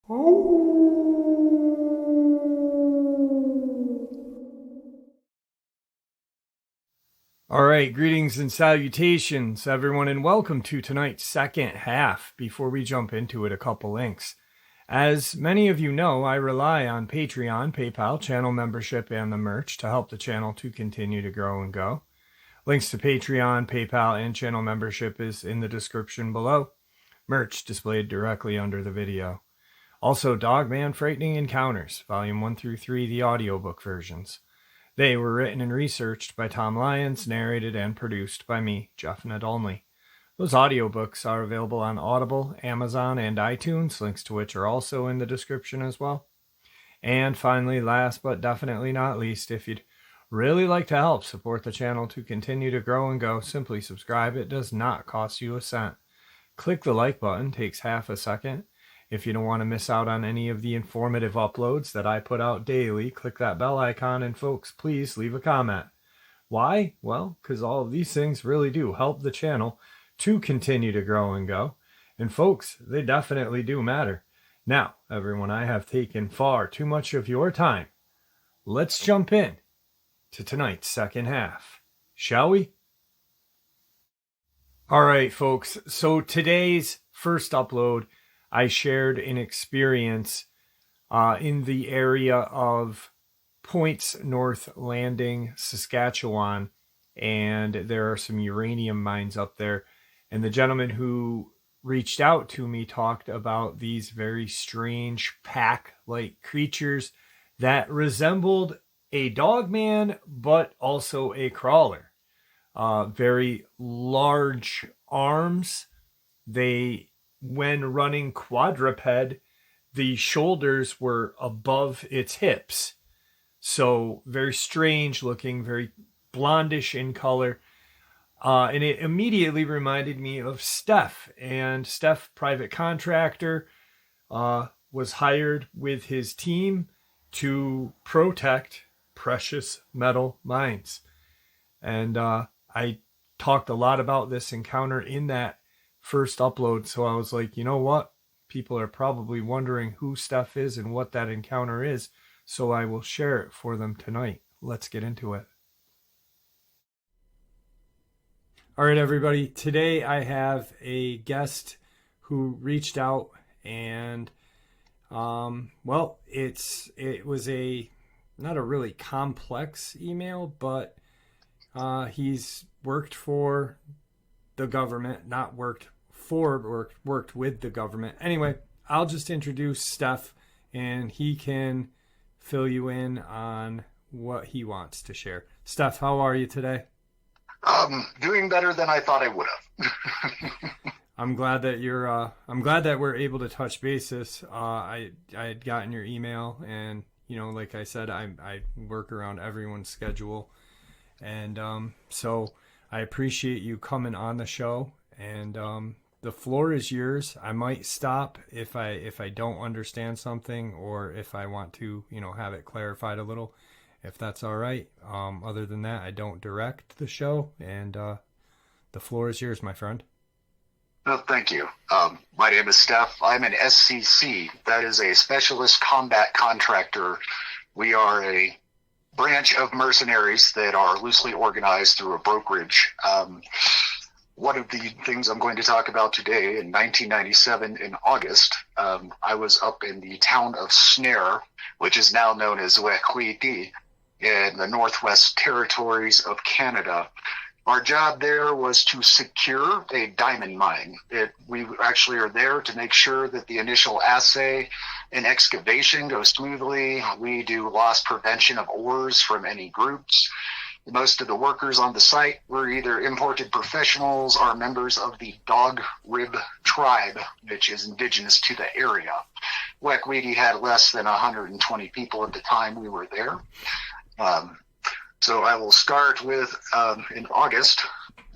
All right, greetings and salutations, everyone, and welcome to tonight's second half. Before we jump into it, a couple links. As many of you know, I rely on Patreon, PayPal, channel membership, and the merch to help the channel to continue to grow and go. Links to Patreon, PayPal, and channel membership is in the description below. Merch displayed directly under the video. Also, Dogman Frightening Encounters, Volume 1 through 3, the audiobook versions. They were written and researched by Tom Lyons, narrated and produced by me, Jeff Nadolny. Those audiobooks are available on Audible, Amazon, and iTunes, links to which are also in the description as well. And finally, last but definitely not least, if you'd really like to help support the channel to continue to grow and go, simply subscribe. It does not cost you a cent. Click the like button, takes half a second. If you don't want to miss out on any of the informative uploads that I put out daily, click that bell icon, and folks, please leave a comment. Why? Well, because all of these things really do help the channel to continue to grow and go. And folks, they definitely do matter. Now, everyone, I have taken far too much of your time. Let's jump in to tonight's second half, shall we? All right, folks, so today's first upload, I shared an experience in the area of Points North Landing, Saskatchewan, and there are some uranium mines up there. And the gentleman who reached out to me talked about these very strange pack-like creatures that resembled a dogman, but also a crawler. Very large arms. When running quadruped, the shoulders were above its hips. So very strange looking, very blondish in color. And it immediately reminded me of Steph. And Steph, private contractor, was hired with his team to protect precious metal mines. And I talked a lot about this encounter in that first upload, so I was like, you know what? People are probably wondering who Steph is and what that encounter is, so I will share it for them tonight. Let's get into it. All right, everybody. Today I have a guest who reached out, and well, it was not a really complex email, but he's worked for the government, not worked with the government. Anyway, I'll just introduce Steph, and he can fill you in on what he wants to share. Steph, how are you today? Doing better than I thought I would have. I'm glad that I'm glad that we're able to touch bases. I had gotten your email, and like I said, I work around everyone's schedule, and so I appreciate you coming on the show. And the floor is yours. I might stop if I don't understand something, or if I want to have it clarified a little, if that's all right. Other than that, I don't direct the show, and the floor is yours, my friend. Well, thank you. My name is Steph. I'm an SCC. That is a specialist combat contractor. We are a branch of mercenaries that are loosely organized through a brokerage. One of the things I'm going to talk about today, in 1997 in August, I was up in the town of Snare, which is now known as Wequiti, in the Northwest Territories of Canada. Our job there was to secure a diamond mine. We actually are there to make sure that the initial assay and excavation goes smoothly. We do loss prevention of ores from any groups. Most of the workers on the site were either imported professionals or members of the Dog Rib tribe, which is indigenous to the area. Wequiti had less than 120 people at the time we were there. So I will start with, in August,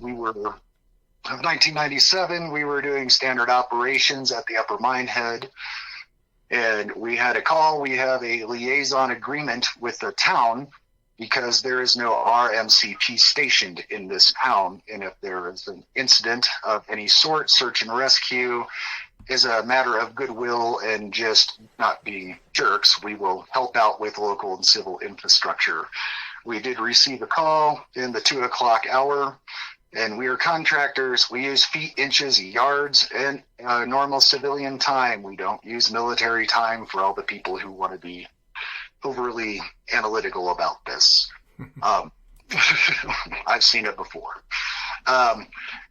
of 1997, we were doing standard operations at the Upper Mine Head, and we had a call. We have a liaison agreement with the town because there is no RMCP stationed in this town, and if there is an incident of any sort, search and rescue, as a matter of goodwill and just not being jerks, we will help out with local and civil infrastructure. We did receive a call in the 2 o'clock hour, and we are contractors. We use feet, inches, yards, and normal civilian time. We don't use military time for all the people who want to be overly analytical about this. I've seen it before.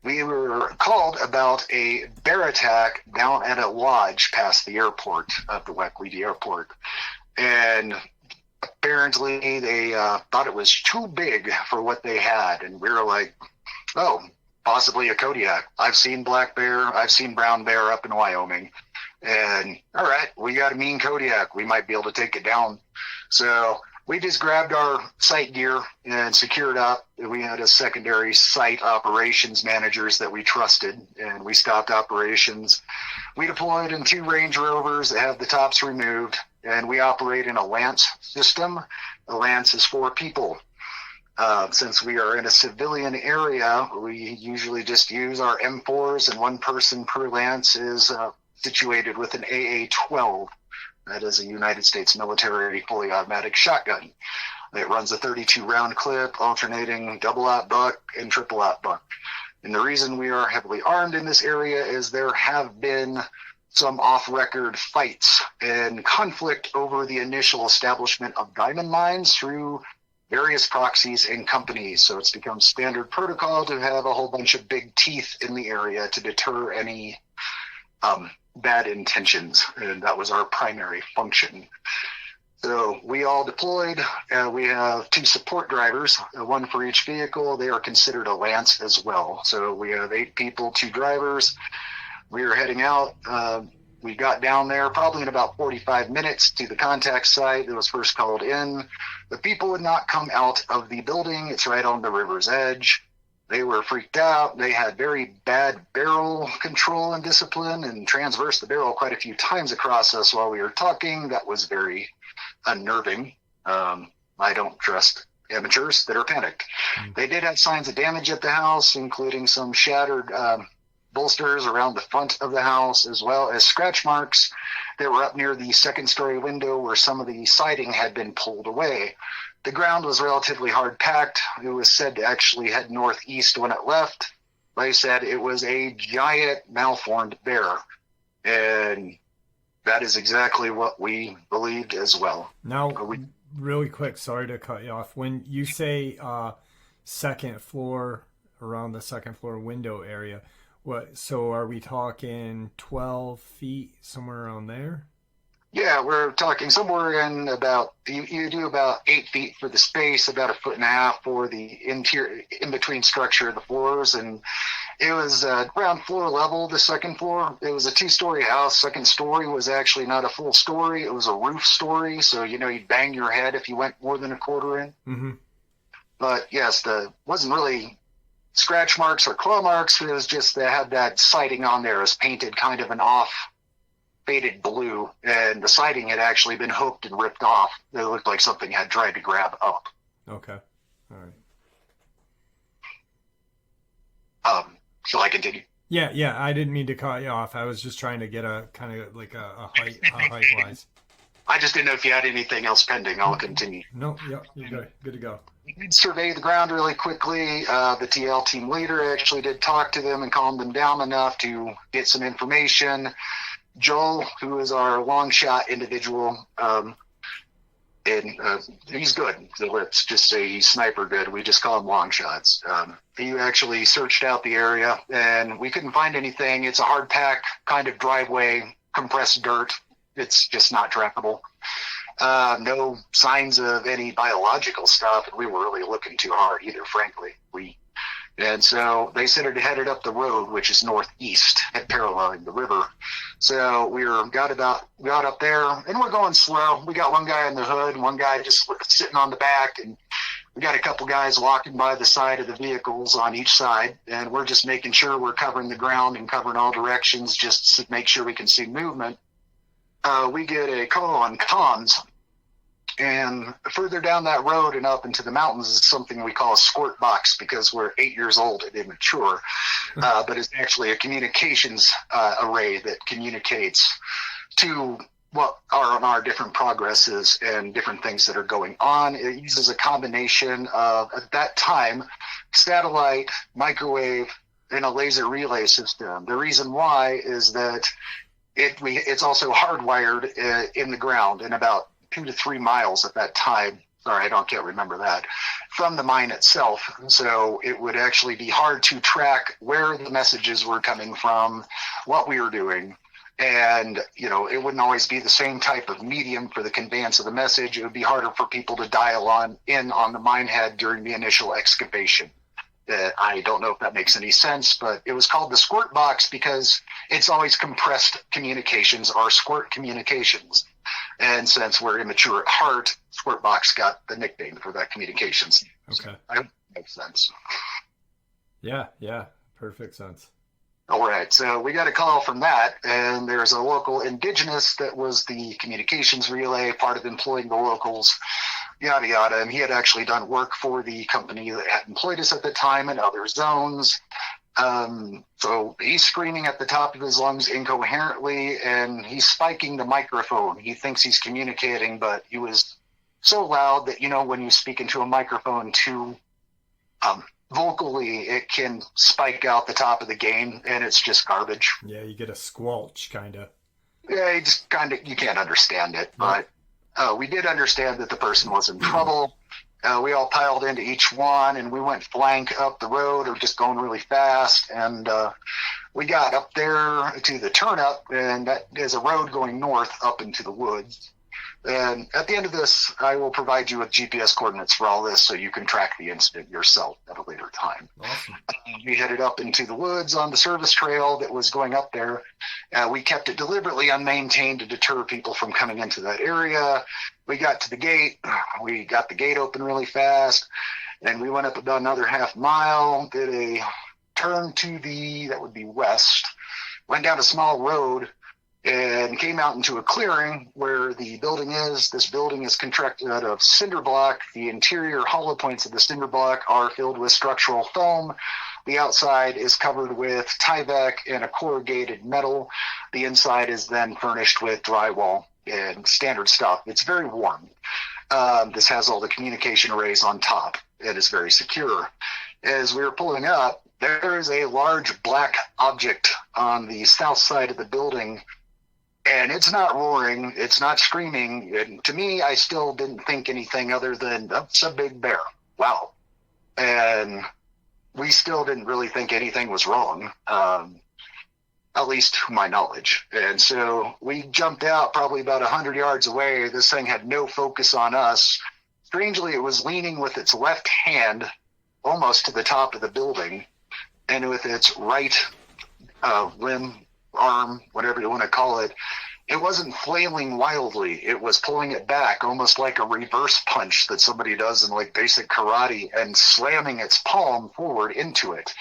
We were called about a bear attack down at a lodge past the airport of the Wekley Airport. And apparently they thought it was too big for what they had. And we were like, oh, possibly a Kodiak. I've seen black bear. I've seen brown bear up in Wyoming. And all right, we got a mean Kodiak. We might be able to take it down. So we just grabbed our site gear and secured up. We had a secondary site operations managers that we trusted, and we stopped operations. We deployed in 2 Range Rovers that have the tops removed, and we operate in a Lance system. A Lance is 4 people. Since we are in a civilian area, we usually just use our M4s, and 1 person per Lance is situated with an AA-12. That is a United States military fully automatic shotgun. It runs a 32-round clip, alternating double-aught buck and triple-aught buck. And the reason we are heavily armed in this area is there have been some off-record fights and conflict over the initial establishment of diamond mines through various proxies and companies. So it's become standard protocol to have a whole bunch of big teeth in the area to deter any bad intentions, and that was our primary function. So we all deployed. We have 2 support drivers, 1 for each vehicle. They are considered a Lance as well. So we have 8 people, 2 drivers. We are heading out. We got down there probably in about 45 minutes to the contact site that was first called in. The people would not come out of the building. It's right on the river's edge. They were freaked out. They had very bad barrel control and discipline and transversed the barrel quite a few times across us while we were talking. That was very unnerving. I don't trust amateurs that are panicked. They did have signs of damage at the house, including some shattered bolsters around the front of the house, as well as scratch marks that were up near the 2nd-story window where some of the siding had been pulled away. The ground was relatively hard packed. It was said to actually head northeast when it left. They said it was a giant malformed bear. And that is exactly what we believed as well. Now, really quick, sorry to cut you off. When you say 2nd floor, around the 2nd floor window area, so are we talking 12 feet, somewhere around there? Yeah, we're talking somewhere in about, you do about 8 feet for the space, about 1.5 feet for the interior, in between structure of the floors. And it was ground floor level, the 2nd floor. It was a 2-story house. 2nd story was actually not a full story. It was a roof story. So, you'd bang your head if you went more than 1/4 in. Mm-hmm. But yes, wasn't really scratch marks or claw marks. It was just they had that siding on there. It was painted kind of an off faded blue, and the siding had actually been hooked and ripped off. It looked like something had tried to grab up. Okay. All right. Shall I continue? Yeah. I didn't mean to cut you off. I was just trying to get a kind of like a height wise. I just didn't know if you had anything else pending. I'll continue. No, yeah, you're good to go. We did survey the ground really quickly. The TL team leader actually did talk to them and calm them down enough to get some information. Joel, who is our long shot individual, and he's good. So let's just say he's sniper good. We just call him long shots. He actually searched out the area, and we couldn't find anything. It's a hard pack kind of driveway, compressed dirt. It's just not trackable. No signs of any biological stuff, and we were really looking too hard either, frankly. And so they said it headed up the road, which is northeast, paralleling the river. So we got up there, and we're going slow. We got one guy in the hood, and one guy just sitting on the back, and we got a couple guys walking by the side of the vehicles on each side, and we're just making sure we're covering the ground and covering all directions just to make sure we can see movement. We get a call on comms, And further down that road and up into the mountains is something we call a squirt box because we're 8 years old and immature. But it's actually a communications array that communicates to what are on our different progresses and different things that are going on. It uses a combination of, at that time, satellite, microwave, and a laser relay system. The reason why is that it's also hardwired in the ground in about 2 to 3 miles at that time. Sorry, can't remember that, from the mine itself. So it would actually be hard to track where the messages were coming from, what we were doing. And, it wouldn't always be the same type of medium for the conveyance of the message. It would be harder for people to dial in on the mine head during the initial excavation. I don't know if that makes any sense, but it was called the squirt box because it's always compressed communications or squirt communications. And since we're immature at heart, squirt box got the nickname for that communications. Okay. I hope that makes sense. Yeah, perfect sense. All right, so we got a call from that, and there's a local indigenous that was the communications relay, part of employing the locals, yada, yada. And he had actually done work for the company that had employed us at the time in other zones. So he's screaming at the top of his lungs incoherently, and he's spiking the microphone. He thinks he's communicating, but he was so loud that, when you speak into a microphone too vocally, it can spike out the top of the gain, and it's just garbage. Yeah, you get a squelch, kind of. Yeah, you can't understand it, but we did understand that the person was in trouble. We all piled into each one, and we went flank up the road, or just going really fast, and we got up there to the turnup, and that is a road going north up into the woods. And at the end of this, I will provide you with GPS coordinates for all this so you can track the incident yourself at a later time. Awesome. We headed up into the woods on the service trail that was going up there. We kept it deliberately unmaintained to deter people from coming into that area. We got to the gate. We got the gate open really fast, and we went up about another half mile, did a turn to that would be west, went down a small road, and came out into a clearing where the building is. This building is constructed out of cinder block. The interior hollow points of the cinder block are filled with structural foam. The outside is covered with Tyvek and a corrugated metal. The inside is then furnished with drywall and standard stuff. It's very warm. This has all the communication arrays on top. It is very secure. As we were pulling up, there is a large black object on the south side of the building. And it's not roaring, it's not screaming. And to me, I still didn't think anything other than, that's a big bear. Wow. And we still didn't really think anything was wrong, at least to my knowledge. And so we jumped out probably about 100 yards away. This thing had no focus on us. Strangely, it was leaning with its left hand almost to the top of the building, and with its right limb, arm, whatever you want to call it, it wasn't flailing wildly. It was pulling it back, almost like a reverse punch that somebody does in like basic karate, and slamming its palm forward into it.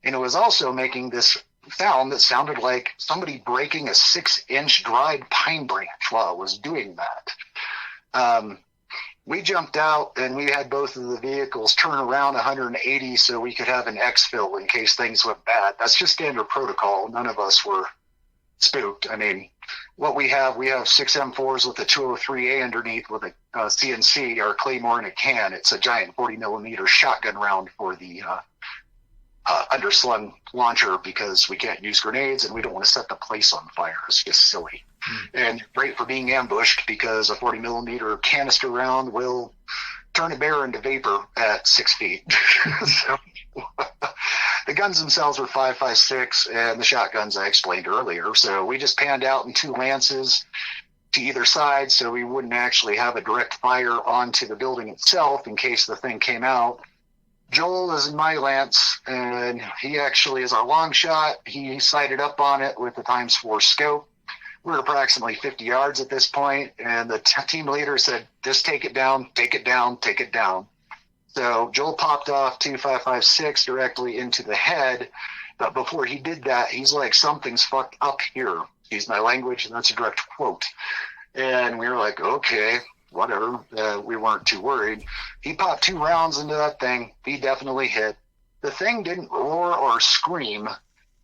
And it was also making this sound that sounded like somebody breaking a 6-inch dried pine branch while it was doing that. We jumped out, and we had both of the vehicles turn around 180 so we could have an exfil in case things went bad. That's just standard protocol. None of us were spooked. I mean, what we have 6 M4s with a 203A underneath with a CNC or a Claymore in a can. It's a giant 40 millimeter shotgun round for the underslung launcher because we can't use grenades and we don't want to set the place on fire. It's just silly. And great for being ambushed because a 40 millimeter canister round will turn a bear into vapor at 6 feet. So, the guns themselves were 5.56, and the shotguns I explained earlier. So we just panned out in 2 lances to either side so we wouldn't actually have a direct fire onto the building itself in case the thing came out. Joel is in my lance, and he actually is our long shot. He sighted up on it with the ×4 scope. We're approximately 50 yards at this point, and the team leader said, just take it down, take it down, take it down. So Joel popped off 2.556 directly into the head, but before he did that, he's like, something's fucked up here. Excuse my language, and that's a direct quote. And we were like, okay. whatever. We weren't too worried. He popped 2 rounds into that thing. He definitely hit. The thing didn't roar or scream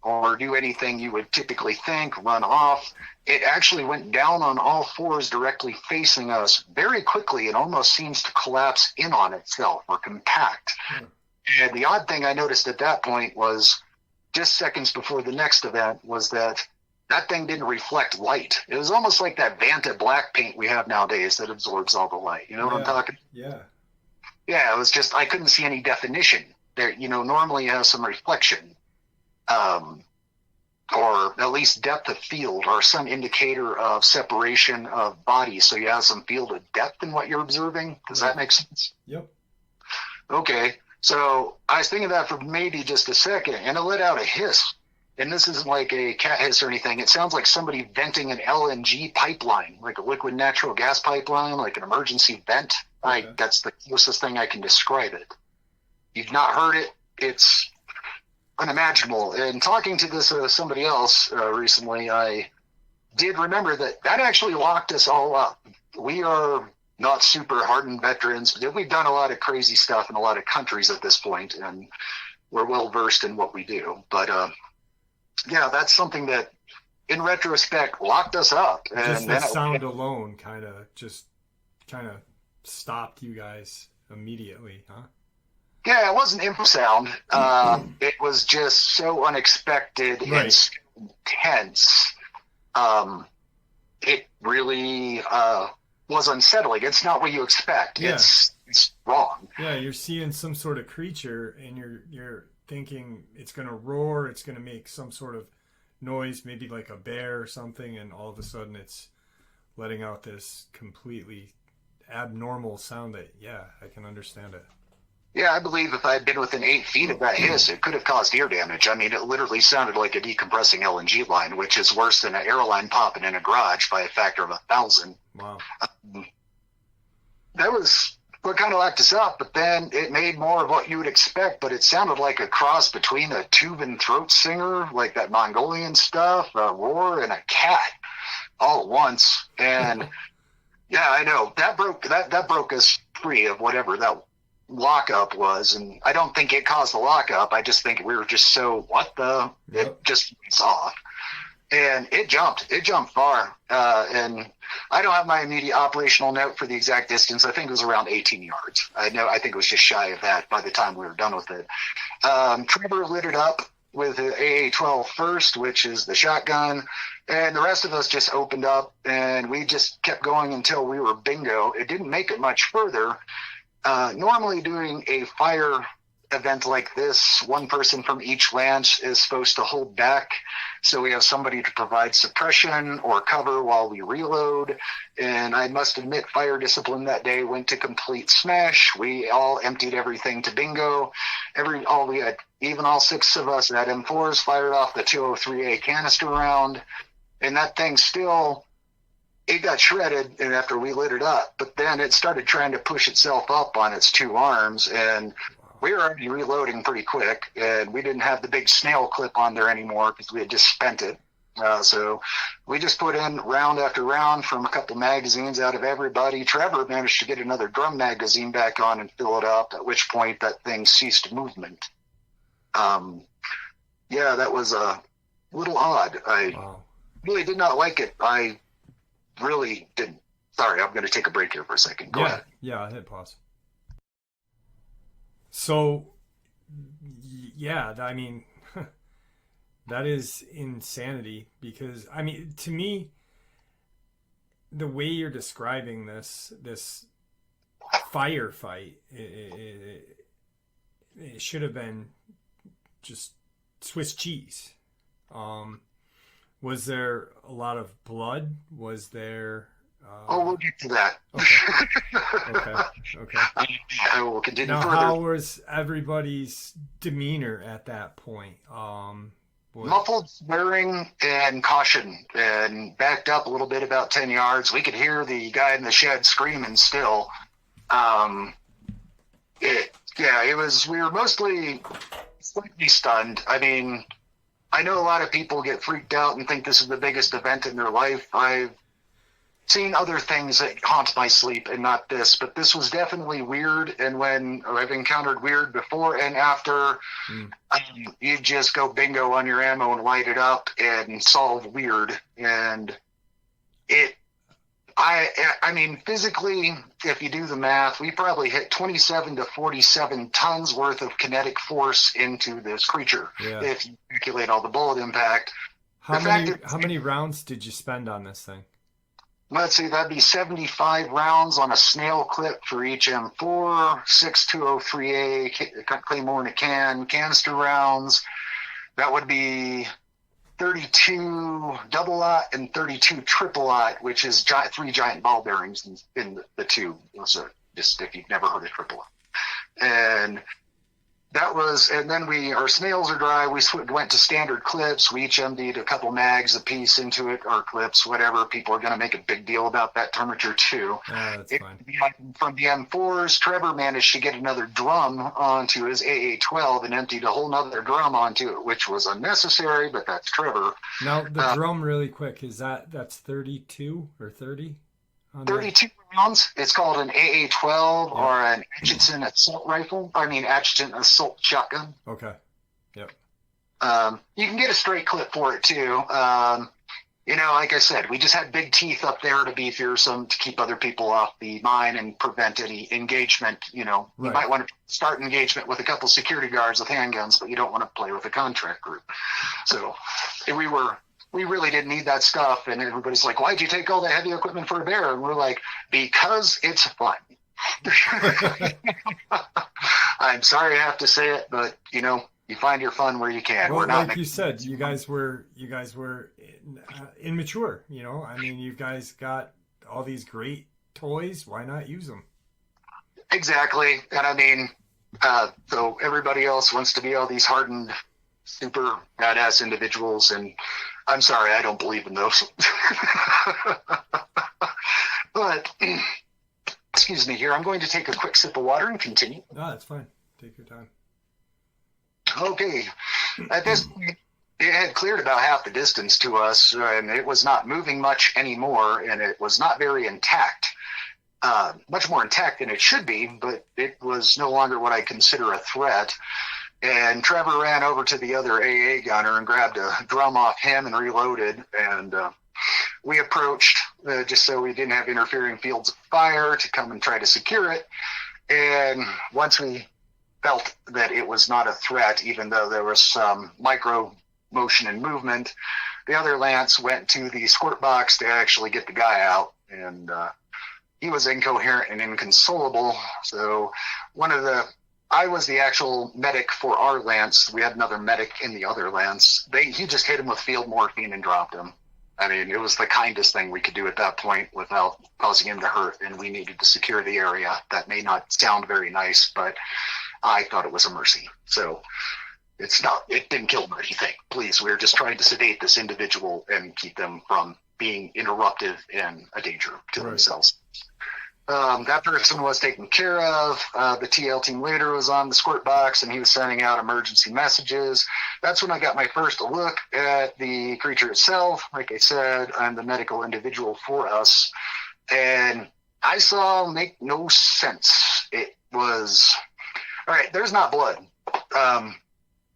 or do anything you would typically think, run off. It actually went down on all fours directly facing us very quickly and almost seems to collapse in on itself or compact. And the odd thing I noticed at that point was just seconds before the next event was that thing didn't reflect light. It was almost like that Vanta black paint we have nowadays that absorbs all the light. You know what I'm talking? Yeah. Yeah, it was just, I couldn't see any definition there. Normally you have some reflection. Or at least depth of field or some indicator of separation of bodies. So you have some field of depth in what you're observing. Does that make sense? Yep. Okay. So I was thinking that for maybe just a second, and it let out a hiss. And this isn't like a cat hiss or anything. It sounds like somebody venting an LNG pipeline, like a liquid natural gas pipeline, like an emergency vent. Okay. That's the closest thing I can describe it. You've not heard it. It's unimaginable. And talking to this somebody else recently, I did remember that actually locked us all up. We are not super hardened veterans, but we've done a lot of crazy stuff in a lot of countries at this point, and we're well versed in what we do. But yeah, that's something that, in retrospect, locked us up. And just the sound alone kind of stopped you guys immediately, huh? Yeah, it wasn't infrasound. It was just so unexpected and so intense. It really was unsettling. It's not what you expect. Yeah. It's wrong. Yeah, you're seeing some sort of creature, and you're thinking it's going to roar, it's going to make some sort of noise, maybe like a bear or something, and all of a sudden it's letting out this completely abnormal sound that, yeah, I can understand it. Yeah, I believe if I had been within 8 feet of that hiss, it could have caused ear damage. I mean, it literally sounded like a decompressing LNG line, which is worse than an airline popping in a garage by a factor of 1,000. Wow. That was what kind of locked us up, but then it made more of what you would expect, but it sounded like a cross between a tube and throat singer, like that Mongolian stuff, a roar, and a cat all at once. And yeah, I know that broke us free of whatever that lockup was, and I don't think it caused the lockup. I just think we were just so it just was off, and it jumped far, and I don't have my immediate operational note for the exact distance. I think it was around 18 yards. I think it was just shy of that by the time we were done with it. Trevor lit it up with the AA-12 first, which is the shotgun, and the rest of us just opened up, and we just kept going until we were bingo. It didn't make it much further. Normally doing a fire event like this, one person from each lance is supposed to hold back, so we have somebody to provide suppression or cover while we reload. And I must admit, fire discipline that day went to complete smash. We all emptied everything to bingo. All 6 of us at M4s fired off the 203A canister round, and that thing still, it got shredded, and after we lit it up, but then it started trying to push itself up on its 2 arms, and we were already reloading pretty quick, and we didn't have the big snail clip on there anymore because we had just spent it. So we just put in round after round from a couple magazines out of everybody. Trevor managed to get another drum magazine back on and fill it up, at which point that thing ceased movement. Yeah, that was a little odd. I really did not like it. I really didn't. Sorry, I'm going to take a break here for a second. Go ahead. Yeah, hit pause. So, yeah, I mean, that is insanity because, I mean, to me, the way you're describing this firefight, it should have been just Swiss cheese. Was there a lot of blood? Was there... we'll get to that. Okay. I will continue now, further. how was everybody's demeanor at that point? Muffled swearing and caution, and backed up a little bit, about 10 yards. We could hear the guy in the shed screaming still. We were mostly slightly stunned. I mean, I know a lot of people get freaked out and think this is the biggest event in their life. I've seen other things that haunt my sleep and not this, but this was definitely weird. And when I've encountered weird before and after, you just go bingo on your ammo and light it up and solve weird. And I mean, physically, if you do the math, we probably hit 27 to 47 tons worth of kinetic force into this creature. Yeah. If you calculate all the bullet impact. How many rounds did you spend on this thing? Let's see, that'd be 75 rounds on a snail clip for each M4, 6.203A Claymore in a canister rounds. That would be 32 double-aught and 32 triple-aught, which is 3 giant ball bearings in the tube. So just if you've never heard of triple-aught. And that was, and then our snails are dry. We went to standard clips. We each emptied a couple mags a piece into it, or clips, whatever. People are going to make a big deal about that temperature too. That's fine. From the M4s, Trevor managed to get another drum onto his AA-12 and emptied a whole nother drum onto it, which was unnecessary, but that's Trevor. Now, the drum, really quick, that's 32 or 30? 32 rounds. It's called an AA-12 or an Atchison assault rifle. Atchison assault shotgun. Okay. Yep. You can get a straight clip for it too. Like I said, we just had big teeth up there to be fearsome, to keep other people off the mine and prevent any engagement. You might want to start engagement with a couple security guards with handguns, but you don't want to play with a contract group. So we really didn't need that stuff. And everybody's like, why'd you take all the heavy equipment for a bear? And we're like, because it's fun. I'm sorry I have to say it, but you find your fun where you can. Well, like you said, you guys were immature. You guys got all these great toys. Why not use them? Exactly. And so everybody else wants to be all these hardened, super badass individuals, and I'm sorry, I don't believe in those. But excuse me here. I'm going to take a quick sip of water and continue. No, that's fine. Take your time. Okay. At this point, it had cleared about half the distance to us, and it was not moving much anymore, and it was not very intact. Much more intact than it should be, but it was no longer what I consider a threat. And Trevor ran over to the other AA gunner and grabbed a drum off him and reloaded. And we approached, just so we didn't have interfering fields of fire, to come and try to secure it. And once we felt that it was not a threat, even though there was some micro motion and movement, the other Lance went to the squirt box to actually get the guy out. And he was incoherent and inconsolable. So I was the actual medic for our Lance. We had another medic in the other Lance. He just hit him with field morphine and dropped him. It was the kindest thing we could do at that point without causing him to hurt, and we needed to secure the area. That may not sound very nice, but I thought it was a mercy. So it didn't kill him or anything. Please, we were just trying to sedate this individual and keep them from being interruptive and a danger to themselves. That person was taken care of. The TL team leader was on the squirt box, and he was sending out emergency messages. That's when I got my first look at the creature itself. Like I said, I'm the medical individual for us. And I saw make no sense. It was, all right, there's not blood.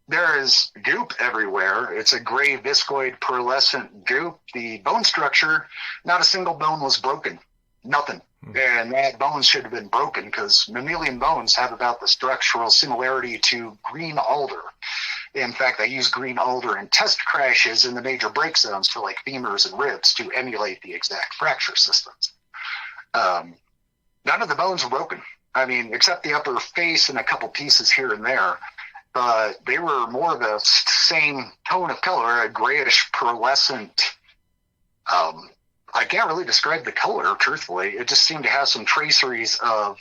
There is goop everywhere. It's a gray viscoid pearlescent goop. The bone structure, not a single bone was broken. Nothing. And that bone should have been broken, because mammalian bones have about the structural similarity to green alder. In fact, I use green alder in test crashes in the major break zones for like femurs and ribs to emulate the exact fracture systems. None of the bones were broken. Except the upper face and a couple pieces here and there. But they were more of the same tone of color, a grayish pearlescent. I can't really describe the color, truthfully. It just seemed to have some traceries of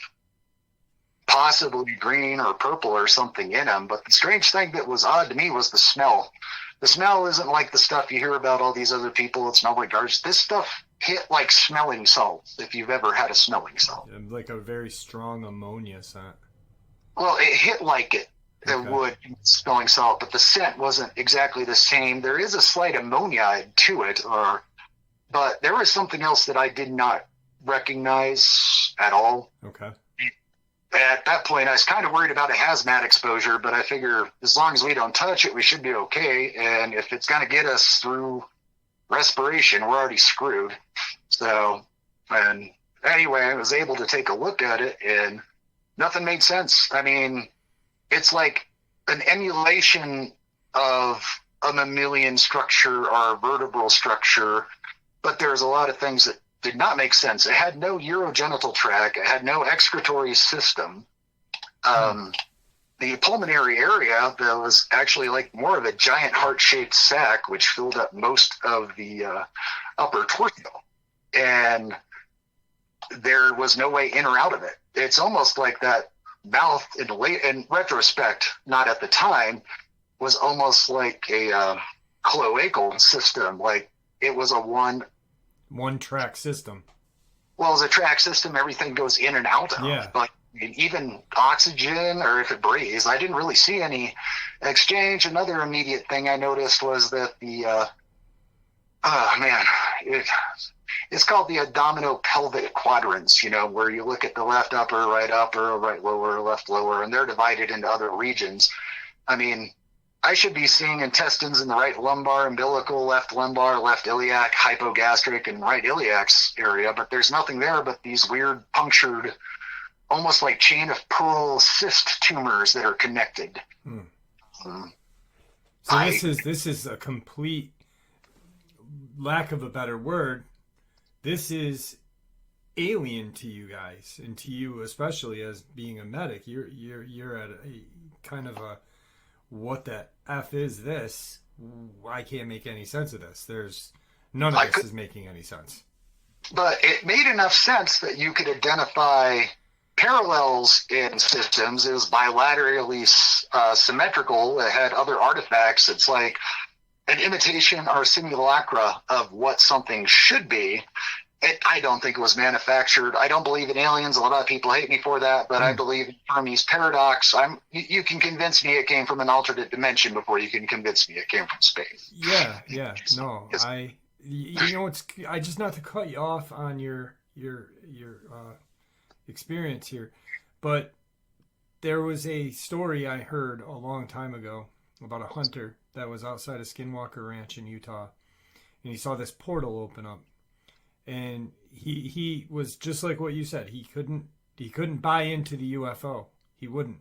possibly green or purple or something in them. But the strange thing that was odd to me was the smell. The smell isn't like the stuff you hear about all these other people that smell like garbage. This stuff hit like smelling salts, if you've ever had a smelling salt. Like a very strong ammonia scent. Well, it hit like it. It would smelling salt, but the scent wasn't exactly the same. There is a slight ammonia to it, or But there was something else that I did not recognize at all. Okay. At that point, I was kind of worried about a hazmat exposure, but I figure as long as we don't touch it, we should be okay. And if it's going to get us through respiration, we're already screwed. So, and anyway, I was able to take a look at it, and nothing made sense. I mean, it's like an emulation of a mammalian structure or a vertebral structure, but there's a lot of things that did not make sense. It had no urogenital tract. It had no excretory system. The pulmonary area, that was actually like more of a giant heart-shaped sac, which filled up most of the upper torso. And there was no way in or out of it. It's almost like that mouth, in retrospect, not at the time, was almost like a cloacal system. Like it was a one-track system. Well, as a track system, everything goes in and out of. Yeah. Like even oxygen, or if it breathes, I didn't really see any exchange. Another immediate thing I noticed was that it's called the abdominopelvic quadrants, where you look at the left upper, right lower, left lower, and they're divided into other regions. I mean, I should be seeing intestines in the right lumbar, umbilical, left lumbar, left iliac, hypogastric, and right iliac's area, but there's nothing there but these weird punctured, almost like chain of pearl cyst tumors that are connected. So this is a complete, lack of a better word, this is alien to you guys, and to you especially as being a medic. You're at a kind of a, what the F is this? I can't make any sense of this. None of this is making any sense. But it made enough sense that you could identify parallels in systems. It was bilaterally symmetrical. It had other artifacts. It's like an imitation or simulacra of what something should be. I don't think it was manufactured. I don't believe in aliens. A lot of people hate me for that, but I believe in Fermi's paradox. You can convince me it came from an alternate dimension before you can convince me it came from space. Yeah. No, I just, not to cut you off on your experience here, but there was a story I heard a long time ago about a hunter that was outside of Skinwalker Ranch in Utah, and he saw this portal open up. And he was just like what you said. He couldn't buy into the UFO. He wouldn't.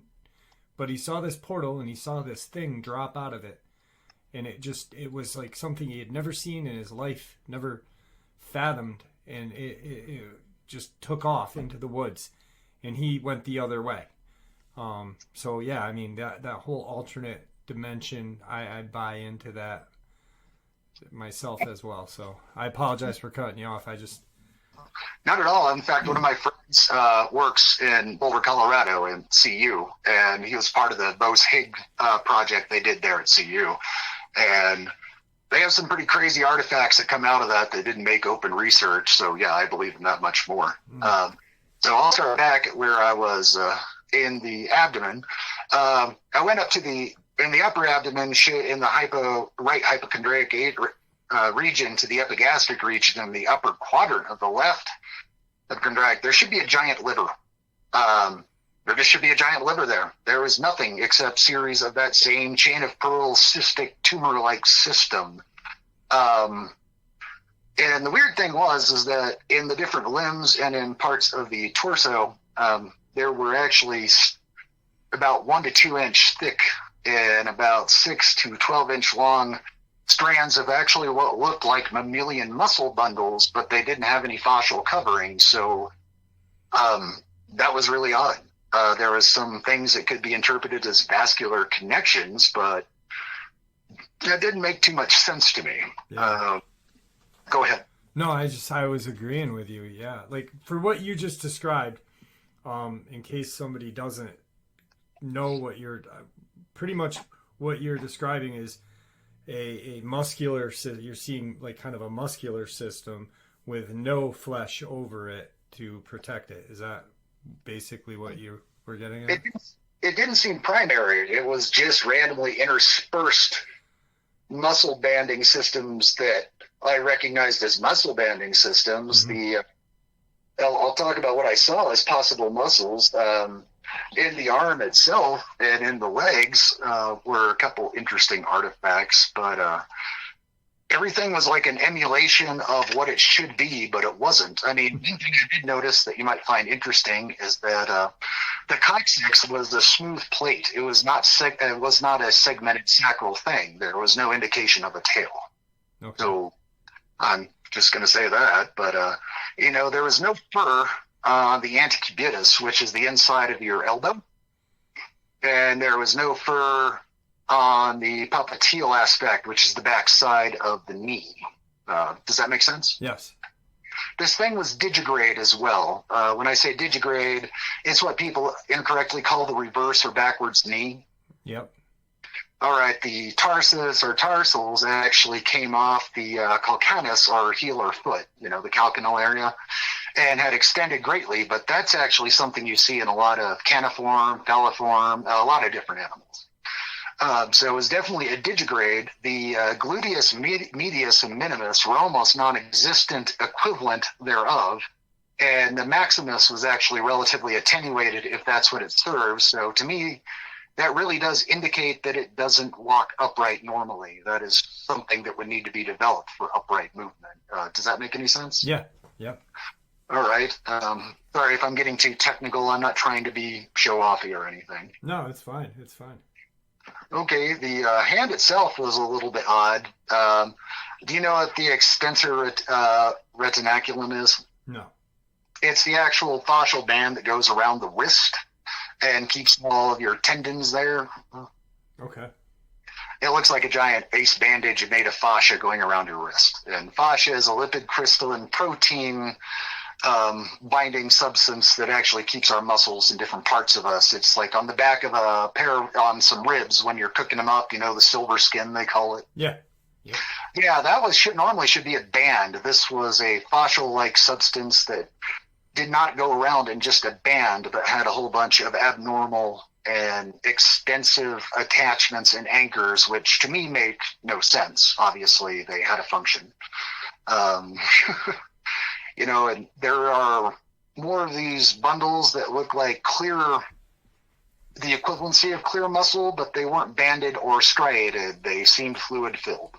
But he saw this portal and he saw this thing drop out of it. And it was like something he had never seen in his life, never fathomed. And it just took off into the woods. And he went the other way. So yeah, I mean, that whole alternate dimension, I buy into that myself as well. So I apologize for cutting you off. Not at all. In fact, one of my friends works in Boulder, Colorado in CU, and he was part of the Bose-Higg project they did there at CU. And they have some pretty crazy artifacts that come out of that didn't make open research. So yeah, I believe in that much more. So I'll start back at where I was in the abdomen. I went up to in the upper abdomen, in the right hypochondriac region to the epigastric region in the upper quadrant of the left hypochondriac, there should be a giant liver. There just should be a giant liver there. There was nothing except series of that same chain of pearl cystic tumor-like system. And the weird thing is that in the different limbs and in parts of the torso, there were actually about 1 to 2 inch thick and about 6 to 12 inch long strands of actually what looked like mammalian muscle bundles, but they didn't have any fascial covering. So that was really odd. There was some things that could be interpreted as vascular connections, but that didn't make too much sense to me. Yeah. Go ahead. No, I was agreeing with you. Yeah. Like for what you just described, in case somebody doesn't know what pretty much what you're describing is a muscular, you're seeing like kind of a muscular system with no flesh over it to protect it. Is that basically what you were getting at? It didn't seem primary. It was just randomly interspersed muscle banding systems that I recognized as muscle banding systems. Mm-hmm. I'll talk about what I saw as possible muscles. In the arm itself and in the legs were a couple interesting artifacts, but everything was like an emulation of what it should be, but it wasn't. I mean, one thing I did notice that you might find interesting is that the coccyx was a smooth plate. It was not a segmented sacral thing. There was no indication of a tail. Okay. So I'm just going to say that. But there was no fur on the antecubitus, which is the inside of your elbow, and there was no fur on the popliteal aspect, which is the back side of the knee. Does that make sense? Yes. This thing was digigrade as well. When I say digigrade, it's what people incorrectly call the reverse or backwards knee. Yep. All right, the tarsus or tarsals actually came off the calcaneus or heel or foot, the calcaneal area, and had extended greatly, but that's actually something you see in a lot of caniform, falliform, a lot of different animals. So it was definitely a digigrade. The gluteus medius and minimus were almost non-existent equivalent thereof, and the maximus was actually relatively attenuated if that's what it serves. So to me, that really does indicate that it doesn't walk upright normally. That is something that would need to be developed for upright movement. Does that make any sense? Yeah. Yep. All right. Sorry if I'm getting too technical. I'm not trying to be show-offy or anything. No, it's fine. It's fine. Okay, the hand itself was a little bit odd. Do you know what the extensor retinaculum is? No. It's the actual fascial band that goes around the wrist and keeps all of your tendons there. Okay. It looks like a giant ace bandage made of fascia going around your wrist. And fascia is a lipid crystalline protein binding substance that actually keeps our muscles in different parts of us. It's like on the back of a pair on some ribs when you're cooking them up, the silver skin they call it. Yeah. Yeah, that normally should be a band. This was a fascial-like substance that did not go around in just a band, but had a whole bunch of abnormal and extensive attachments and anchors, which to me make no sense. Obviously, they had a function. And there are more of these bundles that look like the equivalency of clear muscle, but they weren't banded or striated. They seemed fluid-filled.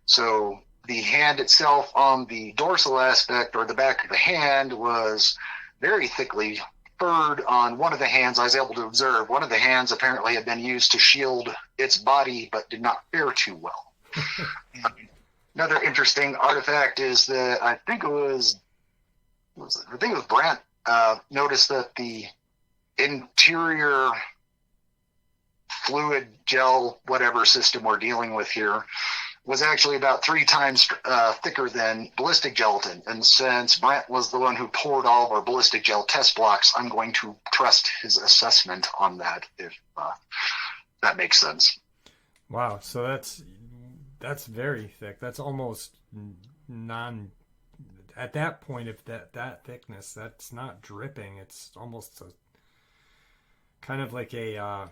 So the hand itself on the dorsal aspect or the back of the hand was very thickly furred on one of the hands. I was able to observe one of the hands apparently had been used to shield its body, but did not fare too well. Another interesting artifact is that I think it was Brent noticed that the interior fluid gel, whatever system we're dealing with here, was actually about 3 times thicker than ballistic gelatin. And since Brent was the one who poured all of our ballistic gel test blocks, I'm going to trust his assessment on that, if that makes sense. Wow. So that's very thick. That's almost at that point, if that thickness, that's not dripping. It's almost kind of like a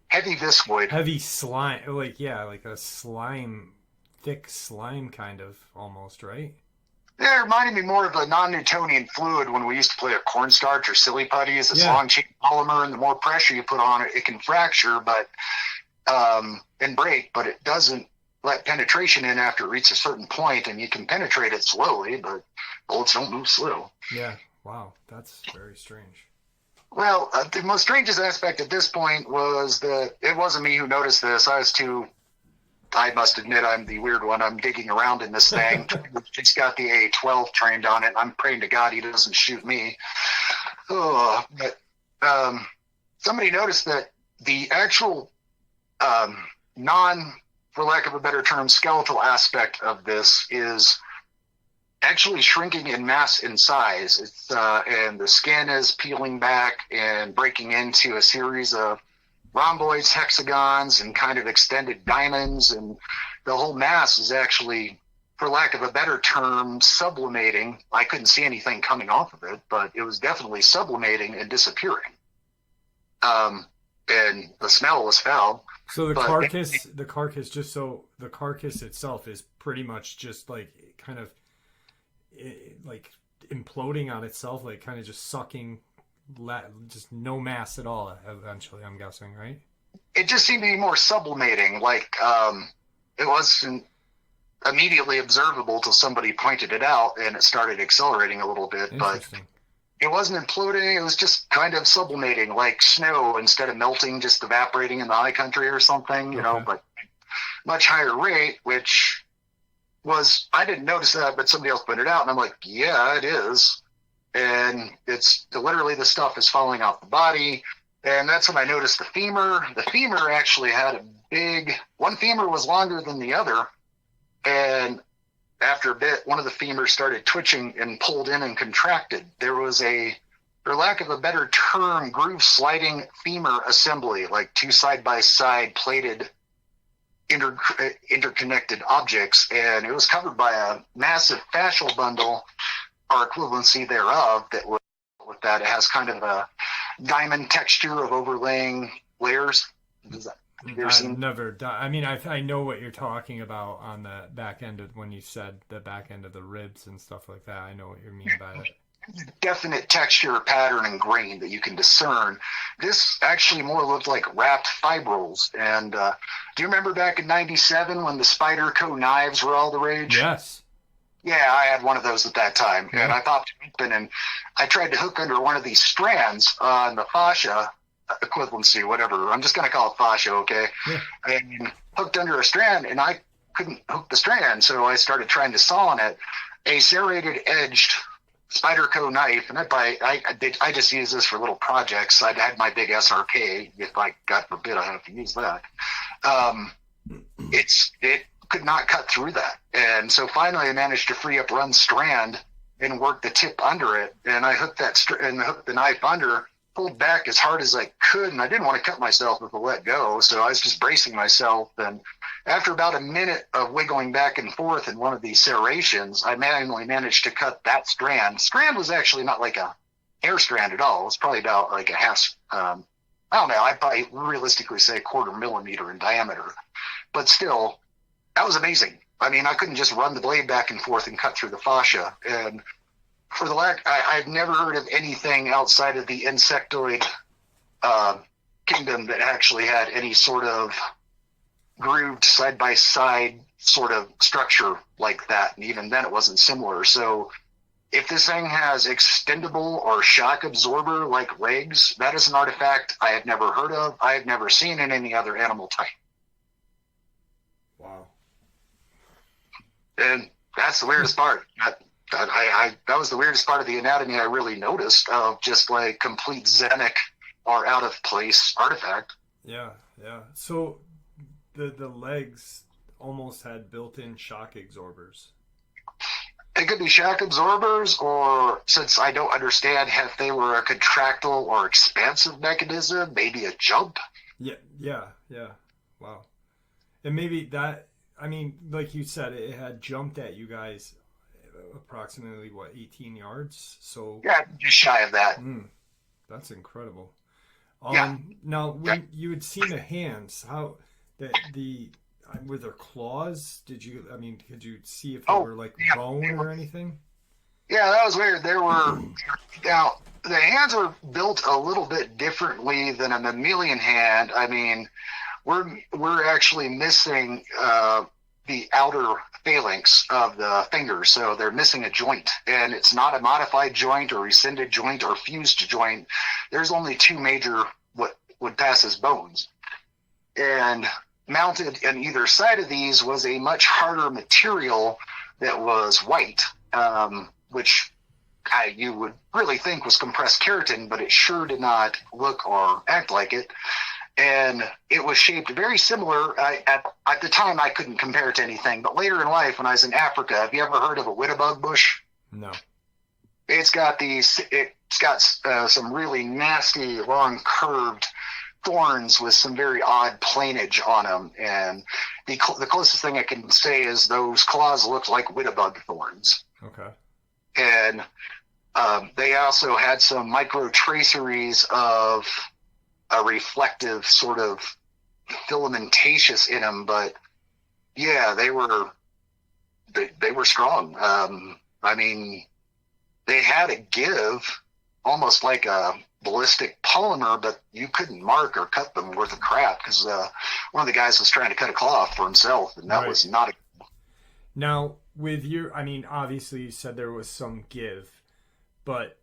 heavy viscoid. Heavy slime, like a slime, thick slime kind of almost, right? Yeah, it reminded me more of a non-Newtonian fluid when we used to play with cornstarch or silly putties. It's long chain polymer, and the more pressure you put on it, it can fracture, and break, but it doesn't let penetration in after it reaches a certain point, and you can penetrate it slowly, but bullets don't move slow. Yeah, wow, that's very strange. Well, the most strangest aspect at this point was that it wasn't me who noticed this. I must admit I'm the weird one. I'm digging around in this thing. It's got the A12 trained on it, and I'm praying to God he doesn't shoot me. But somebody noticed that the actual for lack of a better term, skeletal aspect of this is actually shrinking in mass and size. And the skin is peeling back and breaking into a series of rhomboids, hexagons, and kind of extended diamonds. And the whole mass is actually, for lack of a better term, sublimating. I couldn't see anything coming off of it, but it was definitely sublimating and disappearing. And the smell was foul. So the But carcass, the carcass itself is pretty much just like kind of like imploding on itself, like kind of just sucking, just no mass at all. Eventually, I'm guessing, right? it just seemed to be more sublimating. Like it wasn't immediately observable till somebody pointed it out, and it started accelerating a little bit. But Interesting. it wasn't imploding. It was just kind of sublimating, like snow instead of melting, just evaporating in the high country or something. Okay. But much higher rate, which was, I didn't notice that, but somebody else pointed it out, and I'm like, yeah, it is. And it's literally the stuff is falling off the body. And that's when I noticed the femur. The femur actually had a big, one femur was longer than the other. And after a bit, one of the femurs started twitching and pulled in and contracted. There was a, for lack of a better term, groove sliding femur assembly, like two side-by-side plated interconnected objects. And it was covered by a massive fascial bundle, or equivalency thereof, that was with that. It has kind of a diamond texture of overlaying layers. I've never done. I mean, I know what you're talking about on the back end of when you said the back end of the ribs and stuff like that. I know what you mean by it. Definite texture, pattern, and grain that you can discern. This actually more looked like wrapped fibrils. And do you remember back in '97 when the Spyderco knives were all the rage? Yes. Yeah, I had one of those at that time. Yeah. And I popped it open, and I tried to hook under one of these strands on the fascia equivalency, whatever. I'm just going to call it fascia, okay? Yeah. And hooked under a strand, and I couldn't hook the strand, so I started trying to saw on it. A serrated edged Spyderco knife, and I just use this for little projects. I had my big SRK, if God forbid I have to use that. It could not cut through that. And so finally I managed to free up one strand and work the tip under it. And I hooked hooked the knife under, pulled back as hard as I could. And I didn't want to cut myself if I let go. So I was just bracing myself. And after about a minute of wiggling back and forth in one of these serrations, I manually managed to cut that strand. Strand was actually not like a hair strand at all. It was probably about like a half, I don't know, I'd probably realistically say 1/4 millimeter in diameter. But still, that was amazing. I mean, I couldn't just run the blade back and forth and cut through the fascia. And for the I've never heard of anything outside of the insectoid kingdom that actually had any sort of grooved side-by-side sort of structure like that. And even then it wasn't similar. So if this thing has extendable or shock absorber like legs, that is an artifact I had never heard of. I had never seen in any other animal type. Wow. And that's the weirdest part. That was the weirdest part of the anatomy I really noticed, of just like complete xenic or out of place artifact. Yeah, yeah. So the legs almost had built-in shock absorbers. It could be shock absorbers, or, since I don't understand if they were a contractile or expansive mechanism, maybe a jump. Yeah. Wow. And maybe that, I mean, like you said, it had jumped at you guys approximately, 18 yards? So yeah, just shy of that. That's incredible. Yeah. Now, when you had seen the hands, how were there claws? Could you see if they were like bone or anything? Yeah, that was weird. Now, the hands were built a little bit differently than a mammalian hand. I mean, we're actually missing the outer phalanx of the fingers, so they're missing a joint, and it's not a modified joint or rescinded joint or fused joint. There's only two major what would pass as bones, and mounted on either side of these was a much harder material that was white, which you would really think was compressed keratin, but it sure did not look or act like it. And it was shaped very similar. At the time, I couldn't compare it to anything. But later in life, when I was in Africa, have you ever heard of a wittebug bush? No. It's got some really nasty, long, curved thorns with some very odd planage on them. And the closest thing I can say is those claws looked like wittebug thorns. Okay. And they also had some micro traceries of a reflective sort of filamentatious in them, but yeah, they were strong. I mean, they had a give, almost like a ballistic polymer, but you couldn't mark or cut them worth of crap because one of the guys was trying to cut a cloth for himself, and that was not a. Now, with your, I mean, obviously you said there was some give, but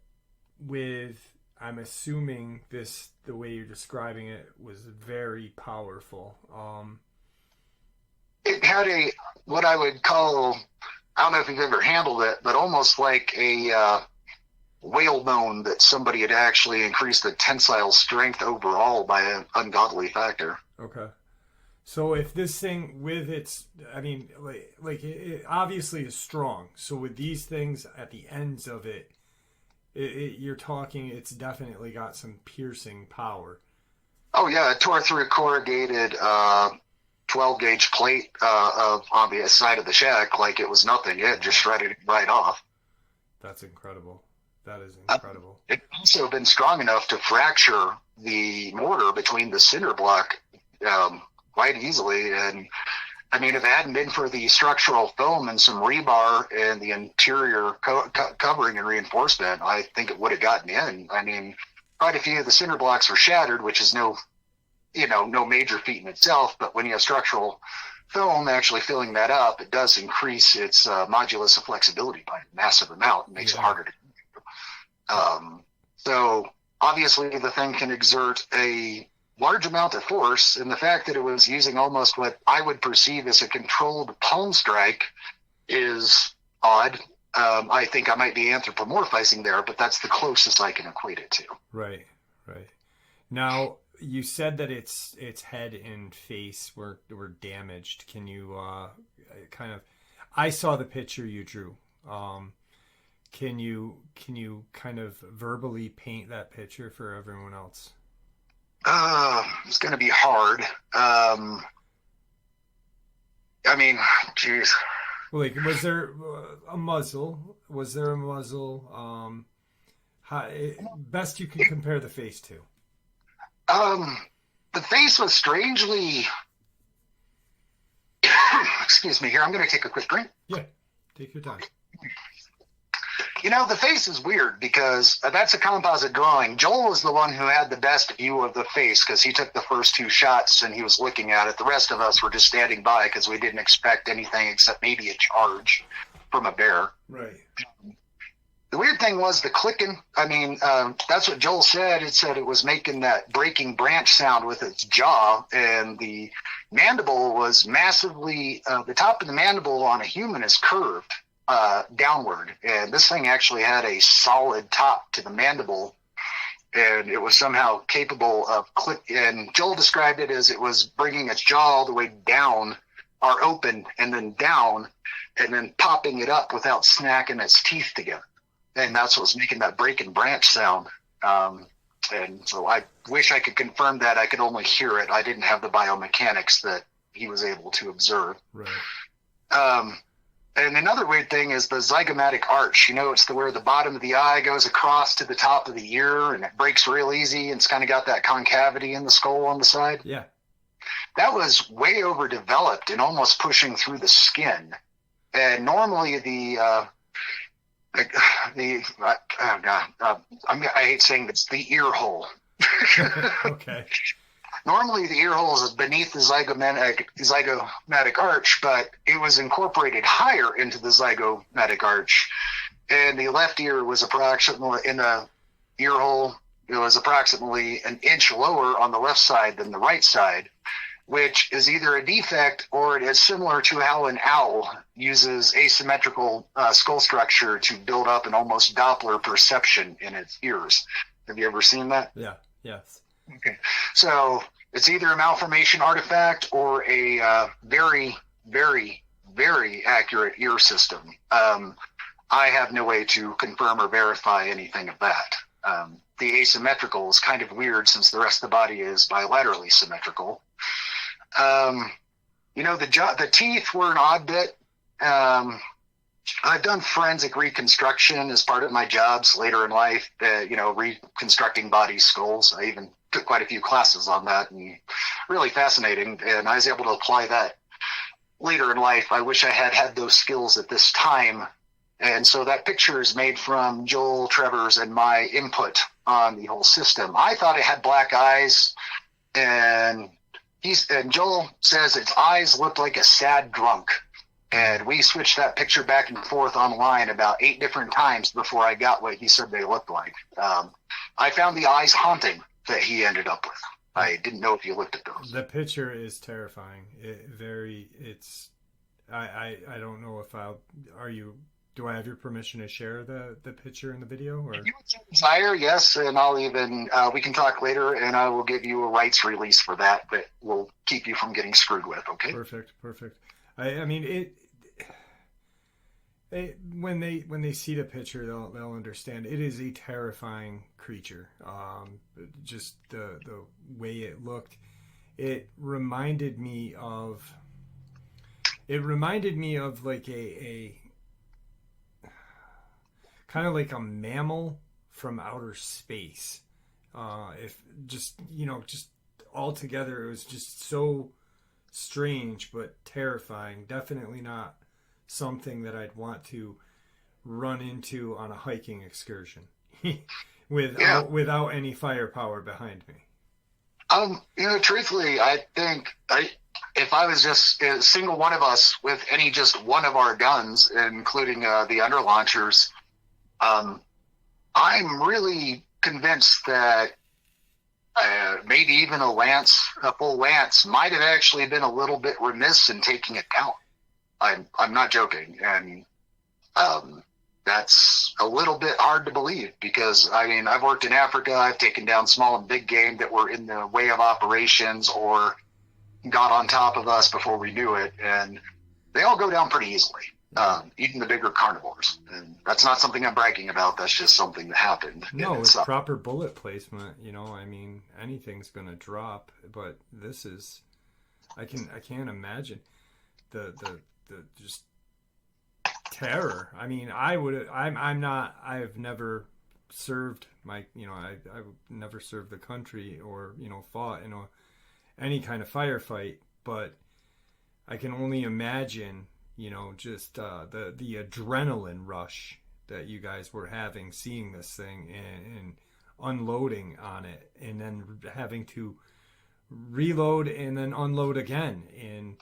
I'm assuming the way you're describing it was very powerful. It had what I would call, I don't know if you've ever handled it, but almost like a whalebone that somebody had actually increased the tensile strength overall by an ungodly factor. Okay. So if this thing with its, I mean, it obviously is strong. So with these things at the ends of it, you're talking, it's definitely got some piercing power. Oh yeah, it tore through a corrugated 12 gauge plate on the side of the shack like it was nothing. It just shredded it right off. That's incredible. That is incredible. It's also been strong enough to fracture the mortar between the cinder block quite easily. And I mean, if it hadn't been for the structural foam and some rebar and the interior covering and reinforcement, I think it would have gotten in. I mean, quite a few of the cinder blocks were shattered, which is no major feat in itself. But when you have structural foam actually filling that up, it does increase its modulus of flexibility by a massive amount. It makes it harder to do. So obviously the thing can exert a large amount of force, and the fact that it was using almost what I would perceive as a controlled palm strike is odd. I think I might be anthropomorphizing there, but that's the closest I can equate it to. Right. Now, you said that its head and face were damaged. Can you kind of? I saw the picture you drew. Can you kind of verbally paint that picture for everyone else? It's going to be hard. I mean, geez. Like, was there a muzzle? Was there a muzzle? Best you can compare the face to. The face was strangely. Excuse me. Here, I'm going to take a quick drink. Yeah, take your time. The face is weird because that's a composite drawing. Joel was the one who had the best view of the face because he took the first two shots and he was looking at it. The rest of us were just standing by because we didn't expect anything except maybe a charge from a bear. Right. The weird thing was the clicking. I mean, that's what Joel said. It said it was making that breaking branch sound with its jaw, and the mandible was massively, the top of the mandible on a human is curved downward, and this thing actually had a solid top to the mandible, and it was somehow capable of and Joel described it as it was bringing its jaw all the way down or open and then down and then popping it up without snacking its teeth together, and that's what was making that break and branch sound. And so I wish I could confirm that. I could only hear it. I didn't have the biomechanics that he was able to observe. Right. And another weird thing is the zygomatic arch. It's where the bottom of the eye goes across to the top of the ear, and it breaks real easy, and it's kind of got that concavity in the skull on the side. Yeah. That was way overdeveloped and almost pushing through the skin. And normally I hate saying this, the ear hole. Okay. Normally, the ear hole is beneath the zygomatic arch, but it was incorporated higher into the zygomatic arch, and the left ear was approximately in the ear hole. It was approximately an inch lower on the left side than the right side, which is either a defect or it is similar to how an owl uses asymmetrical skull structure to build up an almost Doppler perception in its ears. Have you ever seen that? Yeah. Yes. Okay. So it's either a malformation artifact or a very, very, very accurate ear system. I have no way to confirm or verify anything of that. The asymmetrical is kind of weird since the rest of the body is bilaterally symmetrical. The teeth were an odd bit. I've done forensic reconstruction as part of my jobs later in life, reconstructing body skulls. I even took quite a few classes on that, and really fascinating. And I was able to apply that later in life. I wish I had had those skills at this time. And so that picture is made from Joel, Trevor's, and my input on the whole system. I thought it had black eyes, and Joel says its eyes looked like a sad drunk. And we switched that picture back and forth online about 8 different times before I got what he said they looked like. I found the eyes haunting that he ended up with. I didn't know if you looked at those. The picture is terrifying. I don't know if do I have your permission to share the picture in the video? Or? If you desire, yes, and I'll even, we can talk later, and I will give you a rights release for that will keep you from getting screwed with, okay? Perfect. I mean, when they see the picture, they'll understand. It is a terrifying creature. Just the way it looked, it reminded me of like a kind of like a mammal from outer space. If just altogether, it was just so strange but terrifying. Definitely not something that I'd want to run into on a hiking excursion without any firepower behind me. Truthfully, I think if I was just a single one of us with just one of our guns, including the under launchers, I'm really convinced that maybe even a full lance might have actually been a little bit remiss in taking it down. I'm not joking, and that's a little bit hard to believe because I've worked in Africa. I've taken down small and big game that were in the way of operations or got on top of us before we knew it, and they all go down pretty easily. Even the bigger carnivores, and that's not something I'm bragging about. That's just something that happened. No, it's proper bullet placement. Anything's gonna drop, but this is, I can't imagine the just terror. I've never served I've never served the country or fought in any kind of firefight, but I can only imagine. Just the adrenaline rush that you guys were having, seeing this thing and unloading on it, and then having to reload and then unload again, and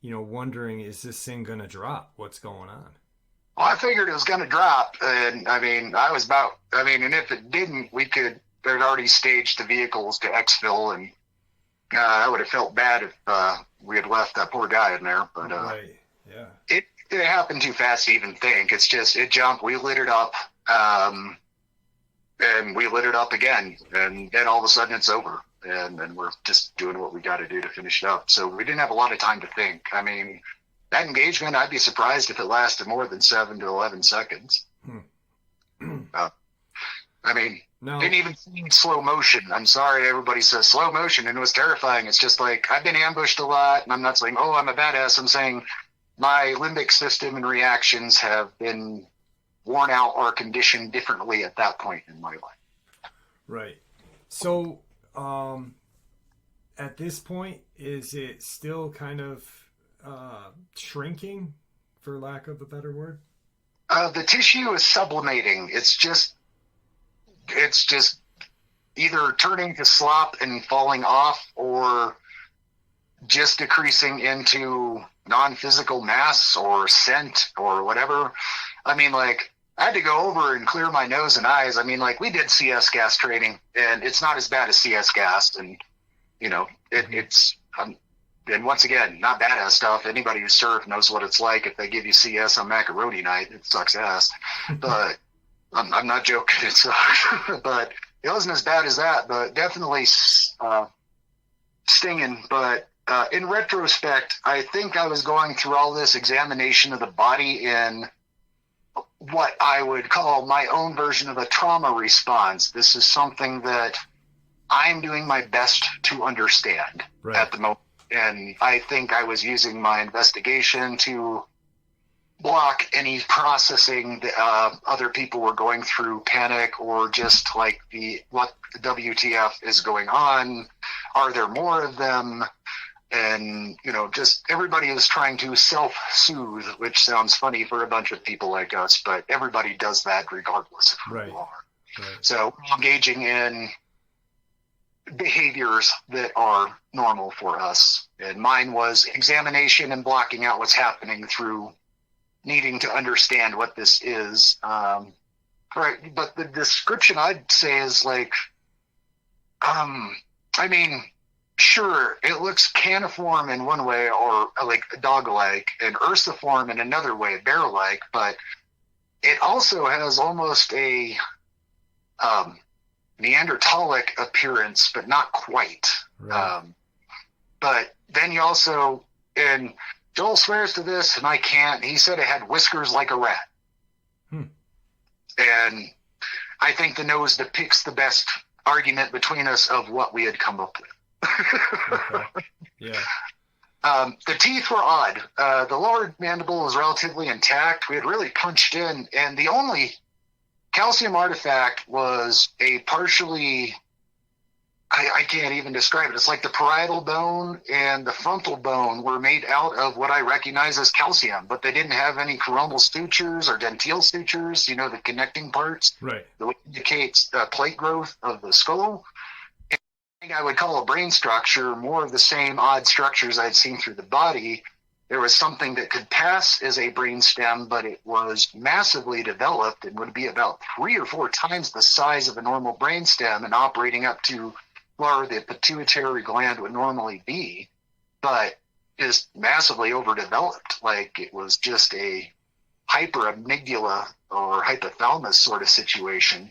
wondering, is this thing gonna drop? What's going on? Well, I figured it was gonna drop, and and if it didn't, they'd already staged the vehicles to exfil, and I would have felt bad if we had left that poor guy in there, but right. Yeah. It happened too fast to even think. It's just, it jumped, we lit it up, and we lit it up again, and then all of a sudden it's over, and then we're just doing what we got to do to finish it up. So we didn't have a lot of time to think. That engagement, I'd be surprised if it lasted more than 7 to 11 seconds. No. Didn't even see slow motion. I'm sorry, everybody says slow motion, and it was terrifying. It's just like, I've been ambushed a lot, and I'm not saying, oh, I'm a badass. I'm saying, my limbic system and reactions have been worn out or conditioned differently at that point in my life. Right. So, at this point, is it still kind of shrinking, for lack of a better word? The tissue is sublimating. It's just either turning to slop and falling off, or just decreasing into non-physical mass or scent or whatever. I had to go over and clear my nose and eyes. We did CS gas training, and it's not as bad as CS gas. And, it's, and once again, not badass stuff. Anybody who's served knows what it's like. If they give you CS on macaroni night, it sucks ass. But I'm not joking. It sucks. But it wasn't as bad as that, but definitely stinging. But in retrospect, I think I was going through all this examination of the body in what I would call my own version of a trauma response. This is something that I'm doing my best to understand at the moment. And I think I was using my investigation to block any processing that other people were going through, panic, or just like what the WTF is going on? Are there more of them? And, just everybody is trying to self-soothe, which sounds funny for a bunch of people like us, but everybody does that regardless of who you are. Right. So engaging in behaviors that are normal for us. And mine was examination and blocking out what's happening through needing to understand what this is. Right. But the description I'd say is like, sure, it looks caniform in one way, or like dog-like, and ursiform in another way, bear-like, but it also has almost a Neanderthalic appearance, but not quite. Right. But then you also, and Joel swears to this, and I can't, he said it had whiskers like a rat. And I think the nose depicts the best argument between us of what we had come up with. Okay. Yeah. The teeth were odd. The lower mandible was relatively intact. We had really punched in, and the only calcium artifact was a partially, I can't even describe it. It's like the parietal bone and the frontal bone were made out of what I recognize as calcium, but they didn't have any coronal sutures or dentil sutures, the connecting parts. Right. That indicates plate growth of the skull. I would call a brain structure more of the same odd structures I'd seen through the body. There was something that could pass as a brain stem, but it was massively developed and would be about 3 or 4 times the size of a normal brain stem and operating up to where the pituitary gland would normally be, but just massively overdeveloped. Like it was just a hyperamygdala or hypothalamus sort of situation.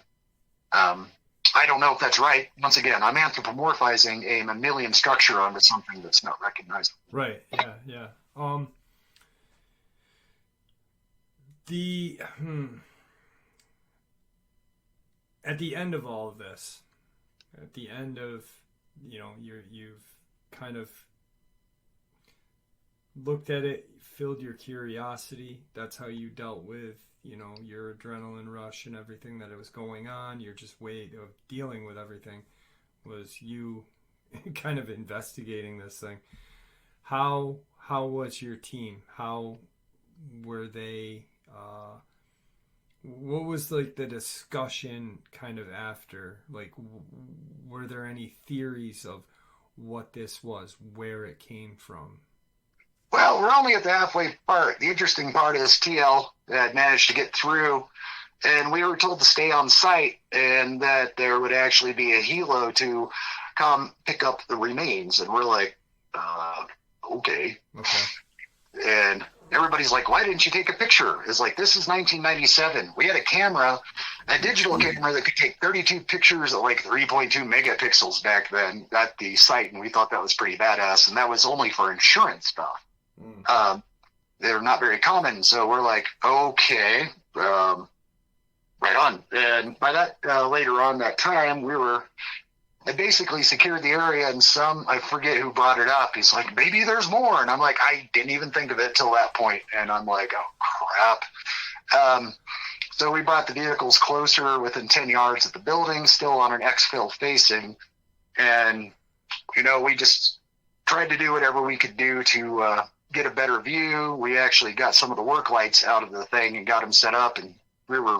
I don't know if that's right. Once again, I'm anthropomorphizing a mammalian structure onto something that's not recognizable. Right. Yeah. At the end of all of this, at the end of, you've kind of looked at it, filled your curiosity. That's how you dealt with, your adrenaline rush and everything that was going on. Your just way of dealing with everything was you kind of investigating this thing. How was your team? How were they? What was like the discussion kind of after? Like, were there any theories of what this was, where it came from? Well, we're only at the halfway part. The interesting part is TL had managed to get through, and we were told to stay on site and that there would actually be a helo to come pick up the remains. And we're like, okay. And everybody's like, why didn't you take a picture? It's like, this is 1997. We had a digital camera that could take 32 pictures at like 3.2 megapixels back then at the site, and we thought that was pretty badass, and that was only for insurance stuff. They're not very common, so we're like, okay, right on. And by that later on that time, I basically secured the area, and I forget who brought it up. He's like, maybe there's more. And I'm like, I didn't even think of it till that point. And I'm like, oh, crap. So we brought the vehicles closer within 10 yards of the building, still on an exfil facing. And, we just tried to do whatever we could do to get a better view. We actually got some of the work lights out of the thing and got them set up. And we were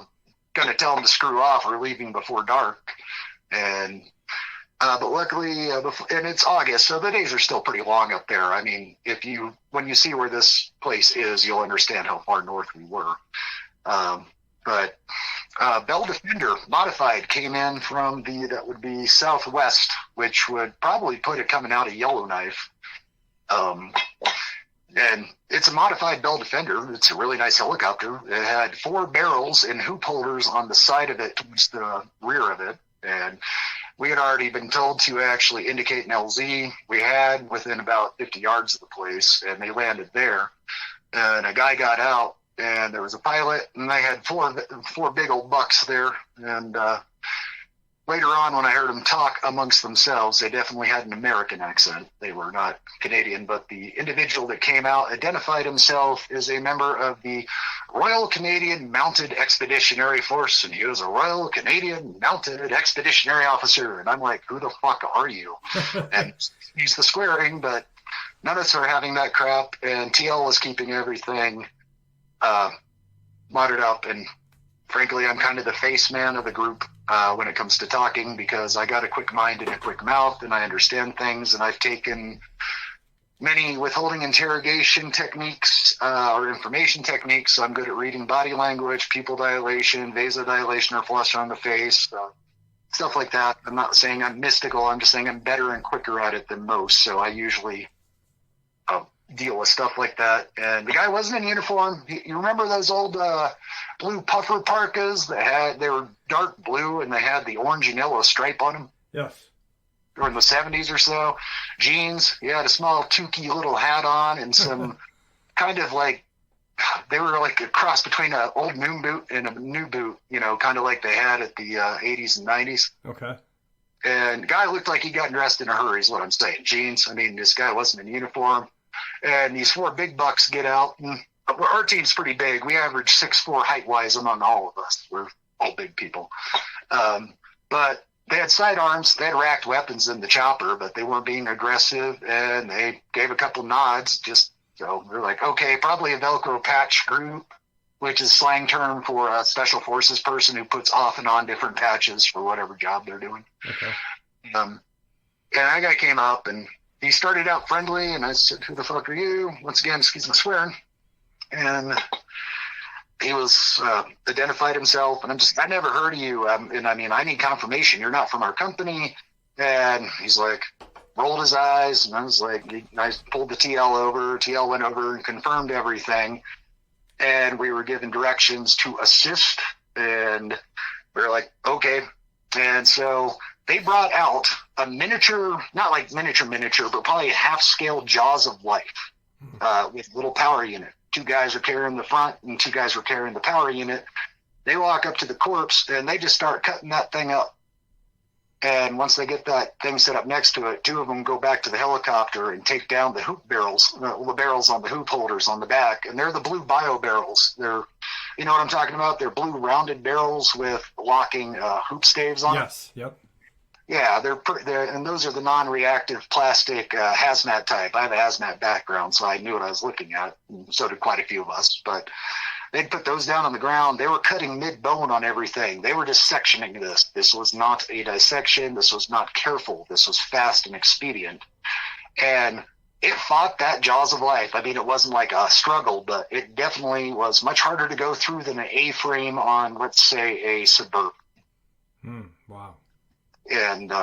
going to tell them to screw off. We're leaving before dark. And but luckily, and it's August, so the days are still pretty long up there. I mean, when you see where this place is, you'll understand how far north we were. But Bell Defender Modified came in from that would be southwest, which would probably put it coming out of Yellowknife. And it's a modified Bell Defender. It's a really nice helicopter. It had 4 barrels and hoop holders on the side of it towards the rear of it. And we had already been told to actually indicate an LZ. We had within about 50 yards of the place, and they landed there. And a guy got out, and there was a pilot, and they had four big old bucks there. And later on, when I heard them talk amongst themselves, they definitely had an American accent. They were not Canadian, but the individual that came out identified himself as a member of the Royal Canadian Mounted Expeditionary Force, and he was a Royal Canadian Mounted Expeditionary Officer. And I'm like, who the fuck are you? And he's the squaring, but none of us are having that crap, and TL was keeping everything modded up, and frankly, I'm kind of the face man of the group when it comes to talking, because I got a quick mind and a quick mouth, and I understand things, and I've taken many withholding interrogation techniques or information techniques, so I'm good at reading body language, pupil dilation, vasodilation or flush on the face, stuff like that. I'm not saying I'm mystical, I'm just saying I'm better and quicker at it than most, so I usually deal with stuff like that. And the guy wasn't in uniform. You remember those old blue puffer parkas that they were dark blue and they had the orange and yellow stripe on them? Yes. Or in the 70s or so. Jeans. He had a small toothy little hat on and some kind of like, they were like a cross between an old moon boot and a new boot, you know, kind of like they had at the 80s and 90s. Okay. And the guy looked like he got dressed in a hurry is what I'm saying. Jeans. I mean, this guy wasn't in uniform. And these four big bucks get out, and our team's pretty big. We average 6'4" height-wise among all of us. We're all big people. But they had sidearms. They had racked weapons in the chopper, but they weren't being aggressive, and they gave a couple nods. Just so they're like, okay, probably a Velcro patch group, which is slang term for a special forces person who puts off and on different patches for whatever job they're doing. Okay. And that guy came up, and he started out friendly, and I said, who the fuck are you? Once again, excuse my swearing. And he was identified himself, and I never heard of you. And I mean, I need confirmation. You're not from our company. And he's like, rolled his eyes, and I was like, I pulled the TL over. TL went over and confirmed everything. And we were given directions to assist, and we were like, okay. And so they brought out a miniature, not like miniature, but probably half-scale Jaws of Life with little power unit. Two guys are carrying the front and two guys were carrying the power unit. They walk up to the corpse and they just start cutting that thing up. And once they get that thing set up next to it, two of them go back to the helicopter and take down the hoop barrels, the barrels on the hoop holders on the back. And they're the blue bio barrels. They're, you know what I'm talking about? They're blue rounded barrels with locking hoop staves on them. Yes, yep. Yeah, and those are the non-reactive plastic hazmat type. I have a hazmat background, so I knew what I was looking at, and so did quite a few of us. But they'd put those down on the ground. They were cutting mid-bone on everything. They were just sectioning this. This was not a dissection. This was not careful. This was fast and expedient. And it fought that Jaws of Life. I mean, it wasn't like a struggle, but it definitely was much harder to go through than an A-frame on, let's say, a Suburban. Wow. And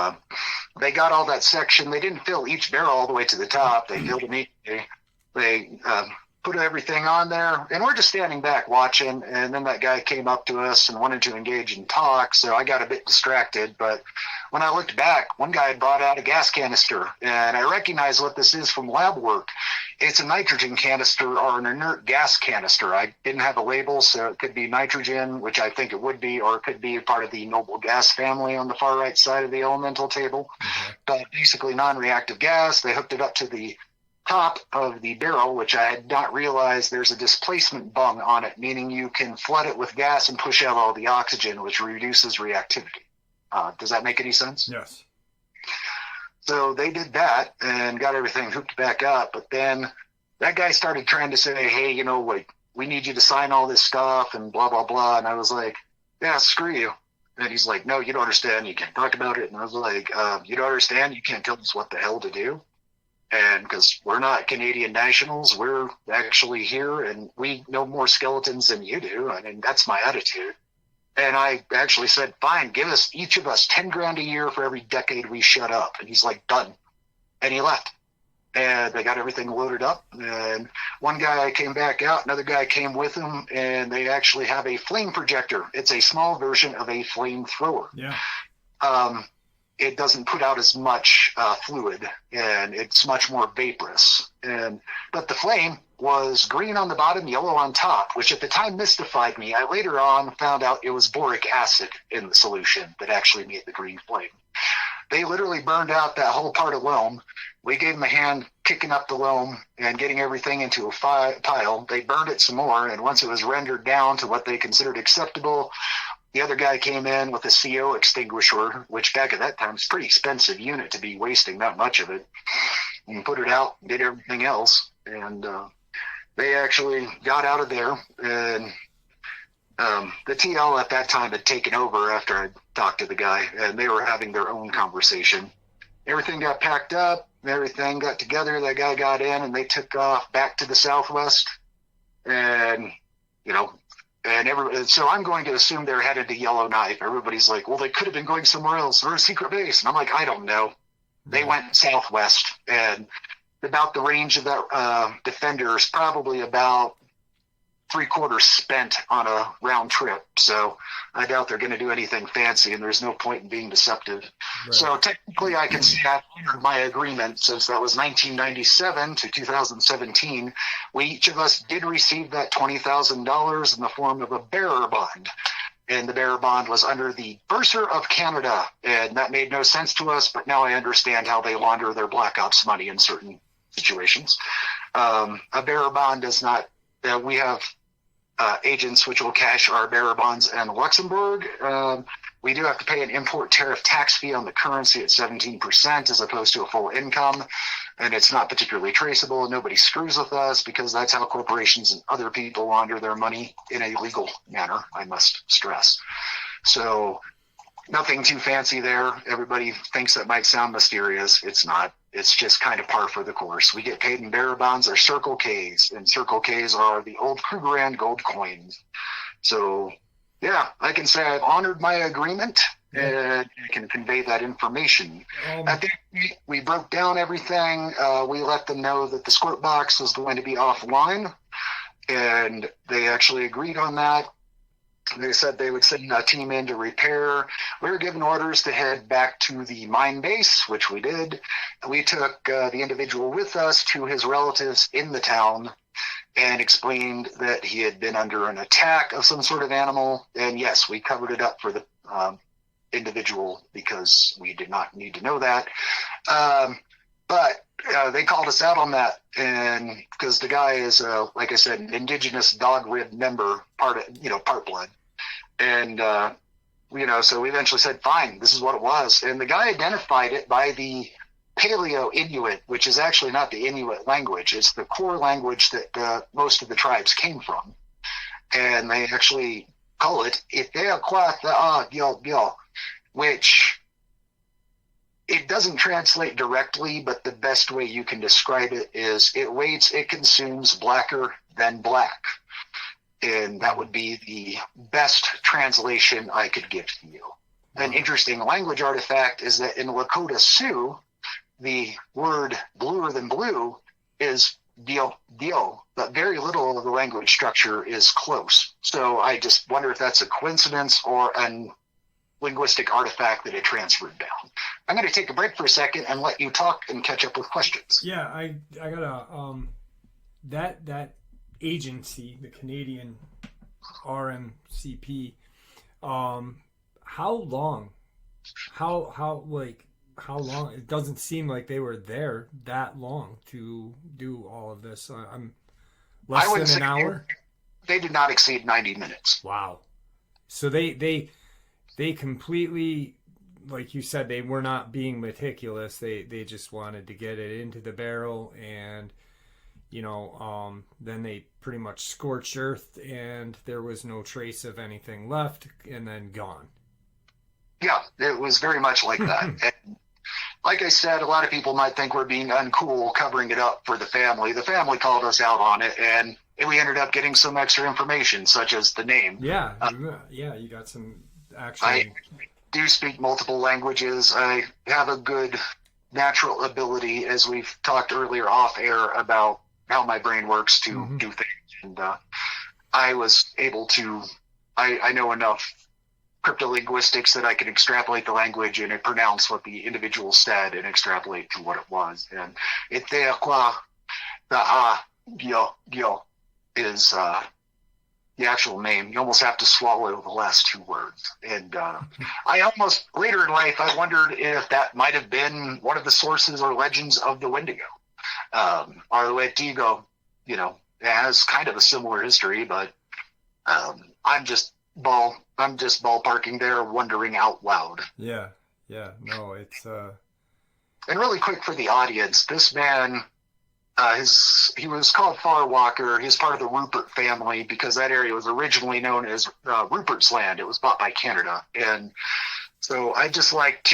they got all that section. They didn't fill each barrel all the way to the top. They filled them each. They put everything on there, and we're just standing back watching. And then that guy came up to us and wanted to engage and talk, so I got a bit distracted. But when I looked back, one guy had brought out a gas canister, and I recognized what this is from lab work. It's a nitrogen canister or an inert gas canister. I didn't have a label, so it could be nitrogen, which I think it would be, or it could be part of the noble gas family on the far right side of the elemental table. Mm-hmm. But basically non-reactive gas. They hooked it up to the top of the barrel, which I had not realized there's a displacement bung on it, meaning you can flood it with gas and push out all the oxygen, which reduces reactivity. Does that make any sense? Yes. So they did that and got everything hooked back up. But then that guy started trying to say, hey, you know, like, we need you to sign all this stuff and blah, blah, blah. And I was like, yeah, screw you. And he's like, no, you don't understand. You can't talk about it. And I was like, you don't understand. You can't tell us what the hell to do. And because we're not Canadian nationals, we're actually here and we know more skeletons than you do. I mean, that's my attitude. And I actually said, fine, give us each of us $10,000 a year for every decade we shut up. And he's like, done. And he left. And they got everything loaded up. And one guy came back out, another guy came with him, and they actually have a flame projector. It's a small version of a flamethrower. Yeah. it doesn't put out as much fluid, and it's much more vaporous. But the flame was green on the bottom, yellow on top, which at the time mystified me. I later on found out it was boric acid in the solution that actually made the green flame. They literally burned out that whole part of loam. We gave them a hand kicking up the loam and getting everything into a pile. They burned it some more, and once it was rendered down to what they considered acceptable, the other guy came in with a CO extinguisher, which back at that time was a pretty expensive unit to be wasting that much of it, and put it out and did everything else. And they actually got out of there, and the TL at that time had taken over after I talked to the guy, and they were having their own conversation. Everything got packed up, everything got together, that guy got in, and they took off back to the southwest. And, so I'm going to assume they're headed to Yellowknife. Everybody's like, well, they could have been going somewhere else. They're a secret base. And I'm like, I don't know. They went southwest, and about the range of that Defender is probably about 3/4 spent on a round trip. So I doubt they're going to do anything fancy, and there's no point in being deceptive. Right. So technically I can say I've honored my agreement since that was 1997 to 2017. Each of us did receive that $20,000 in the form of a bearer bond. And the bearer bond was under the Bursar of Canada. And that made no sense to us, but now I understand how they launder their black ops money in certain situations. A bearer bond does not, we have agents which will cash our bearer bonds in Luxembourg. We do have to pay an import tariff tax fee on the currency at 17% as opposed to a full income, and it's not particularly traceable. Nobody screws with us because that's how corporations and other people launder their money in a legal manner, I must stress. So nothing too fancy there. Everybody thinks that might sound mysterious. It's not. It's just kind of par for the course. We get paid in bearer bonds or Circle Ks, and Circle Ks are the old Krugerrand gold coins. So, yeah, I can say I've honored my agreement, and I can convey that information. At the end, we broke down everything. We let them know that the squirt box was going to be offline, and they actually agreed on that. They said they would send a team in to repair. We were given orders to head back to the mine base, which we did. We took the individual with us to his relatives in the town and explained that he had been under an attack of some sort of animal. And yes, we covered it up for the individual because we did not need to know that. But they called us out on that, and because the guy is, like I said, an indigenous dog rib member, part blood, and so we eventually said, fine, this is what it was, and the guy identified it by the Paleo Inuit, which is actually not the Inuit language; it's the core language that most of the tribes came from, and they actually call it Iteaquath, which. It doesn't translate directly, but the best way you can describe it is it consumes blacker than black. And that would be the best translation I could give to you. An interesting language artifact is that in Lakota Sioux, the word bluer than blue is dio, but very little of the language structure is close. So I just wonder if that's a coincidence or an linguistic artifact that it transferred down. I'm going to take a break for a second and let you talk and catch up with questions. Yeah, I gotta that agency, the Canadian RMCP, how long? It doesn't seem like they were there that long to do all of this. I'm less than an hour. They did not exceed 90 minutes. Wow. So they completely, like you said, they were not being meticulous. They just wanted to get it into the barrel, and then they pretty much scorched earth, and there was no trace of anything left, and then gone. Yeah, it was very much like that. And like I said, a lot of people might think we're being uncool covering it up for the family. The family called us out on it, and we ended up getting some extra information, such as the name. Yeah, you got some actual. I do speak multiple languages. I have a good natural ability, as we've talked earlier off air, about how my brain works to do things. And I was able to, I know enough cryptolinguistics that I could extrapolate the language and pronounce what the individual said and extrapolate to what it was. And était quoi, the yo is the actual name. You almost have to swallow the last two words. And I almost, later in life, I wondered if that might have been one of the sources or legends of the Wendigo. Arletigo, you know, it has kind of a similar history, but I'm just ballparking there, wondering out loud. Yeah, no, it's And really quick for the audience, this man, he was called Farwalker. He's part of the Rupert family because that area was originally known as Rupert's Land. It was bought by Canada. And so I just like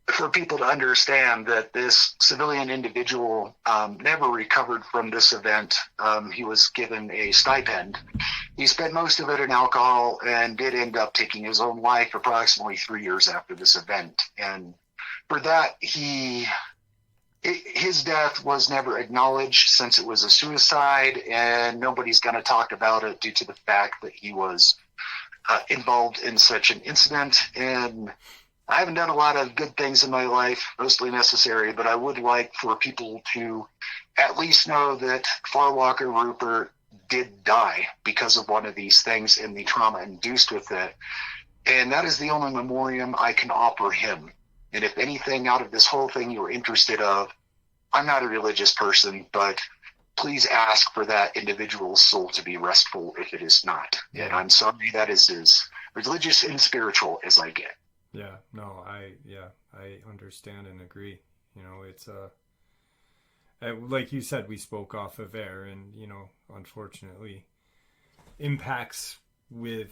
for people to understand that this civilian individual never recovered from this event. He was given a stipend. He spent most of it in alcohol and did end up taking his own life approximately 3 years after this event. And for that, his death was never acknowledged since it was a suicide, and nobody's going to talk about it due to the fact that he was involved in such an incident. And I haven't done a lot of good things in my life, mostly necessary, but I would like for people to at least know that Farwalker Rupert did die because of one of these things and the trauma induced with it. And that is the only memoriam I can offer him. And if anything out of this whole thing you're interested of, I'm not a religious person, but please ask for that individual's soul to be restful if it is not. And I'm sorry, that is as religious and spiritual as I get. Yeah, no, I understand and agree. You know, it's like you said, we spoke off of air, and you know, unfortunately, impacts with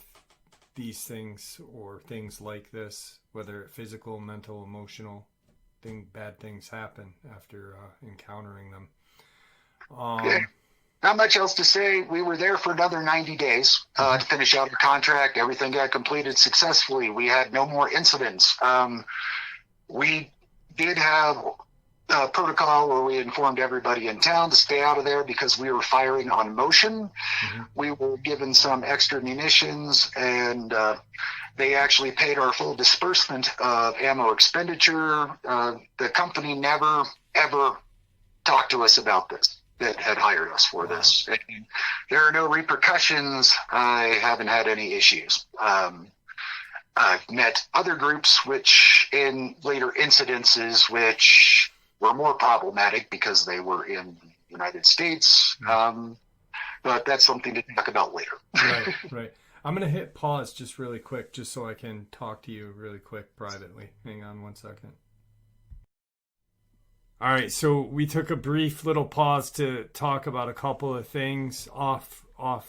these things or things like this, whether physical, mental, emotional, bad things happen after encountering them. Not much else to say. We were there for another 90 days to finish out the contract. Everything got completed successfully. We had no more incidents. We did have a protocol where we informed everybody in town to stay out of there because we were firing on motion. We were given some extra munitions, and they actually paid our full disbursement of ammo expenditure. The company never, ever talked to us about this, that had hired us for this. And there are no repercussions. I haven't had any issues. I've met other groups which in later incidences which were more problematic because they were in the United States. But that's something to talk about later. Right. I'm going to hit pause just really quick just so I can talk to you really quick privately. Hang on one second. All right, so we took a brief little pause to talk about a couple of things off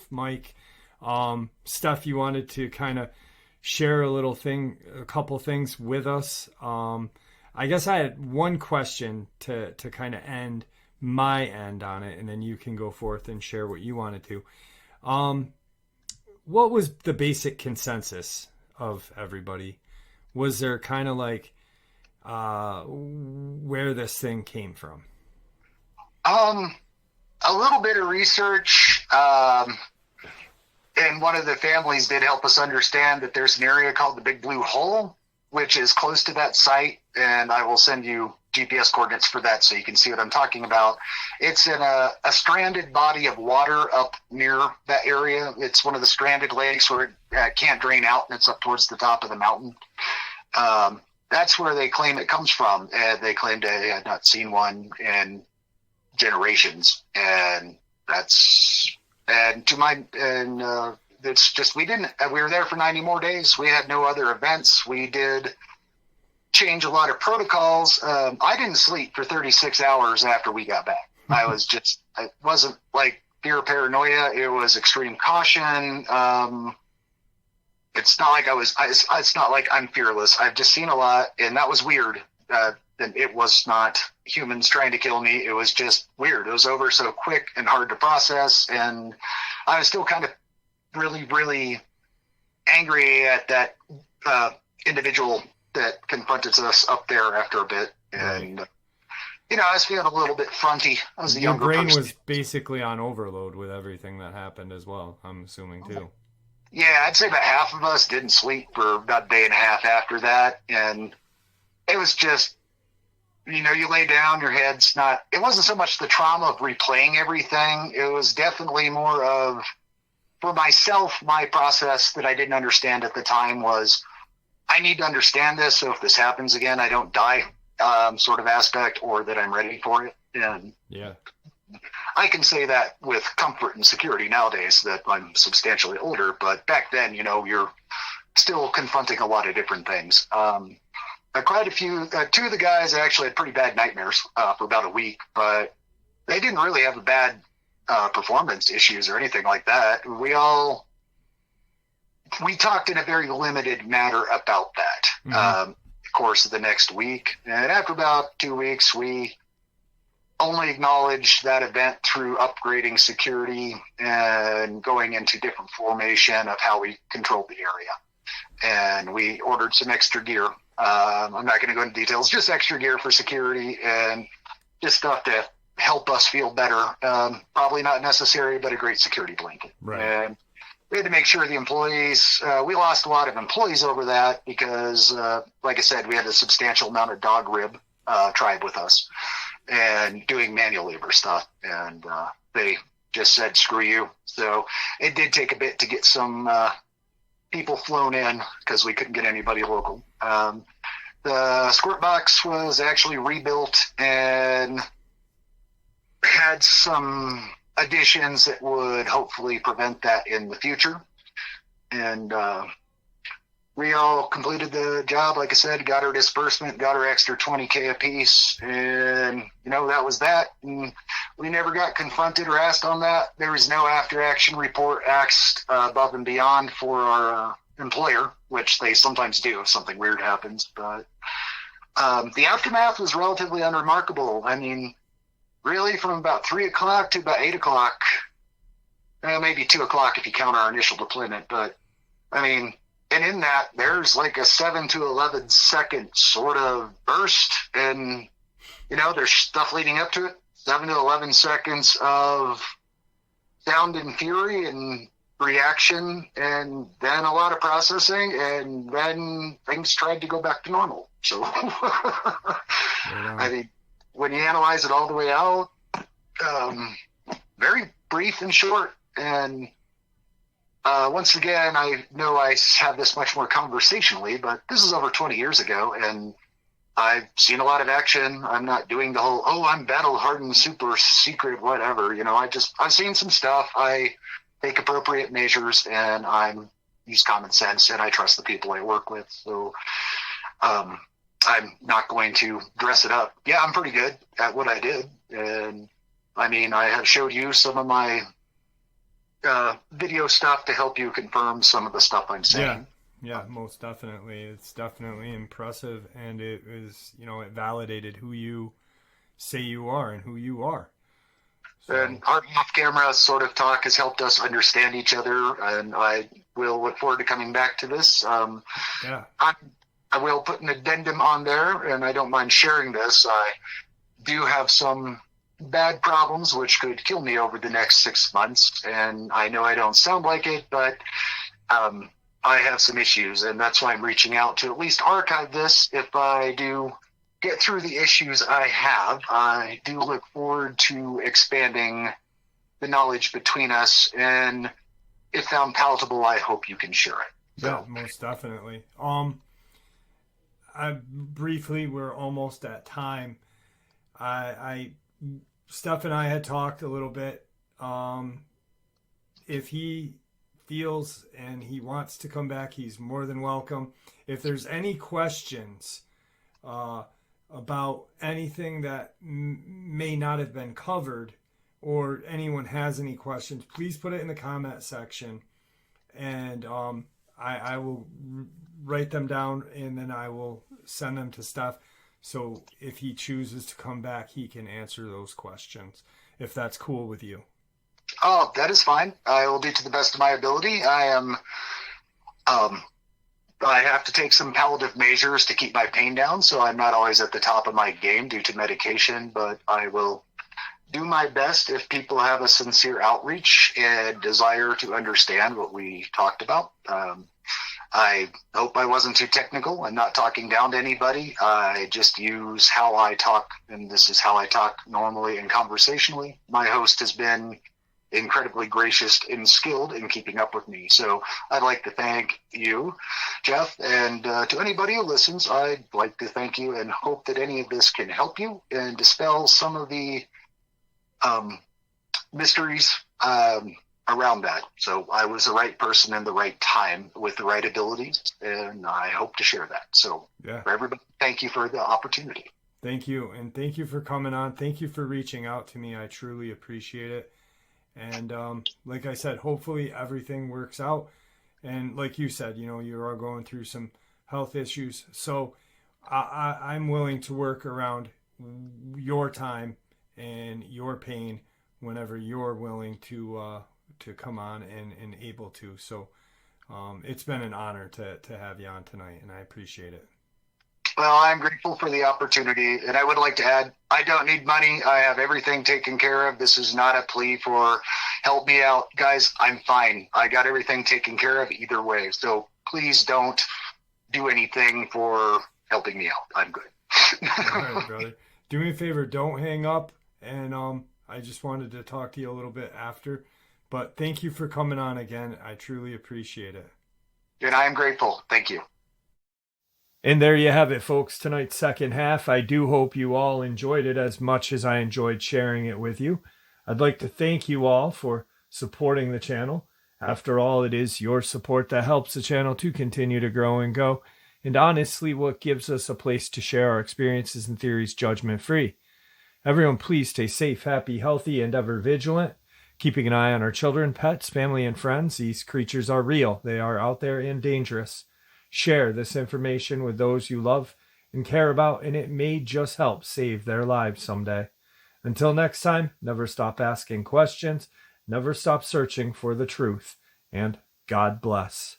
mic. Stuff you wanted to kind of share a couple things with us. I guess I had one question to kind of end my end on it, and then you can go forth and share what you wanted to. What was the basic consensus of everybody? Was there kind of like where this thing came from? A little bit of research, and one of the families did help us understand that there's an area called the Big Blue Hole, which is close to that site, and I will send you GPS coordinates for that so you can see what I'm talking about. It's in a stranded body of water up near that area. It's one of the stranded lakes where it can't drain out, and it's up towards the top of the mountain. That's where they claim it comes from. And they claimed they had not seen one in generations. And it's just, we were there for 90 more days. We had no other events. We did change a lot of protocols. I didn't sleep for 36 hours after we got back. It wasn't like fear or paranoia. It was extreme caution. It's not like it's not like I'm fearless. I've just seen a lot, and that was weird. And it was not humans trying to kill me. It was just weird. It was over so quick and hard to process, and I was still kind of really, really angry at that individual that confronted us up there after a bit. And, I was feeling a little bit fronty. I was a younger person. Your brain was basically on overload with everything that happened as well, I'm assuming, too. Yeah, I'd say about half of us didn't sleep for about a day and a half after that. And it was just, you lay down, your head's not, it wasn't so much the trauma of replaying everything. It was definitely more of, for myself, my process that I didn't understand at the time was, I need to understand this. So if this happens again, I don't die, sort of aspect, or that I'm ready for it. And Yeah. I can say that with comfort and security nowadays that I'm substantially older, but back then, you're still confronting a lot of different things. Quite a few, two of the guys actually had pretty bad nightmares for about a week, but they didn't really have a bad performance issues or anything like that. We talked in a very limited manner about that. Mm-hmm. Of course, the next week, and after about 2 weeks, we only acknowledged that event through upgrading security and going into different formation of how we controlled the area. And we ordered some extra gear. I'm not going to go into details, just extra gear for security and just stuff to help us feel better. Probably not necessary, but a great security blanket. Right. And we had to make sure the employees, we lost a lot of employees over that because, like I said, we had a substantial amount of dog rib tribe with us and doing manual labor stuff. And they just said, screw you. So it did take a bit to get some people flown in because we couldn't get anybody local. The squirt box was actually rebuilt and had some additions that would hopefully prevent that in the future. And we all completed the job, like I said, got our disbursement, got our extra $20K a piece, and that was that. And we never got confronted or asked on that. There was no after action report asked above and beyond for our employer, which they sometimes do if something weird happens. But the aftermath was relatively unremarkable. I mean, really from about 3 o'clock to about 8 o'clock, maybe 2 o'clock if you count our initial deployment. But I mean, and in that, there's like a 7 to 11 second sort of burst, and there's stuff leading up to it. 7 to 11 seconds of sound and fury and reaction, and then a lot of processing, and then things tried to go back to normal. So, I mean, when you analyze it all the way out, very brief and short. And once again, I know I have this much more conversationally, but this is over 20 years ago, and I've seen a lot of action. I'm not doing the whole, I'm battle hardened, super secret, whatever. I've seen some stuff. I take appropriate measures, and I'm use common sense, and I trust the people I work with. So I'm not going to dress it up. Yeah, I'm pretty good at what I did. And I mean, I have showed you some of my video stuff to help you confirm some of the stuff I'm saying. Yeah, most definitely. It's definitely impressive, and it was, it validated who you say you are and who you are. So. And our off-camera sort of talk has helped us understand each other, and I will look forward to coming back to this. Yeah. I will put an addendum on there, and I don't mind sharing this. I do have some bad problems which could kill me over the next 6 months, and I know I don't sound like it, but I have some issues, and that's why I'm reaching out to at least archive this. If I do get through the issues I have, I do look forward to expanding the knowledge between us, and if found palatable, I hope you can share it. So. Yeah, most definitely. Briefly, we're almost at time. Steph and I had talked a little bit. If he feels and he wants to come back, he's more than welcome. If there's any questions about anything that may not have been covered, or anyone has any questions, please put it in the comment section, and I will write them down, and then I will send them to Steph. So if he chooses to come back, he can answer those questions, if that's cool with you. Oh, that is fine. I will do to the best of my ability. I have to take some palliative measures to keep my pain down, so I'm not always at the top of my game due to medication, but I will do my best if people have a sincere outreach and desire to understand what we talked about. I hope I wasn't too technical. I'm not talking down to anybody. I just use how I talk, and this is how I talk normally and conversationally. My host has been incredibly gracious and skilled in keeping up with me. So I'd like to thank you, Jeff, and to anybody who listens, I'd like to thank you and hope that any of this can help you and dispel some of the mysteries around that. So I was the right person in the right time with the right abilities, and I hope to share that. So for everybody, thank you for the opportunity. Thank you. And thank you for coming on. Thank you for reaching out to me. I truly appreciate it. And like I said, hopefully everything works out. And like you said, you are going through some health issues. So I'm willing to work around your time and your pain whenever you're willing to come on and able to. So it's been an honor to have you on tonight, and I appreciate it. Well, I'm grateful for the opportunity, and I would like to add, I don't need money. I have everything taken care of. This is not a plea for help me out. Guys, I'm fine. I got everything taken care of either way. So please don't do anything for helping me out. I'm good. All right, brother. Do me a favor. Don't hang up. And I just wanted to talk to you a little bit after. But thank you for coming on again. I truly appreciate it. And I am grateful. Thank you. And there you have it, folks. Tonight's second half. I do hope you all enjoyed it as much as I enjoyed sharing it with you. I'd like to thank you all for supporting the channel. After all, it is your support that helps the channel to continue to grow and go. And honestly, what gives us a place to share our experiences and theories judgment-free. Everyone, please stay safe, happy, healthy, and ever vigilant. Keeping an eye on our children, pets, family, and friends. These creatures are real. They are out there and dangerous. Share this information with those you love and care about, and it may just help save their lives someday. Until next time, never stop asking questions, never stop searching for the truth, and God bless.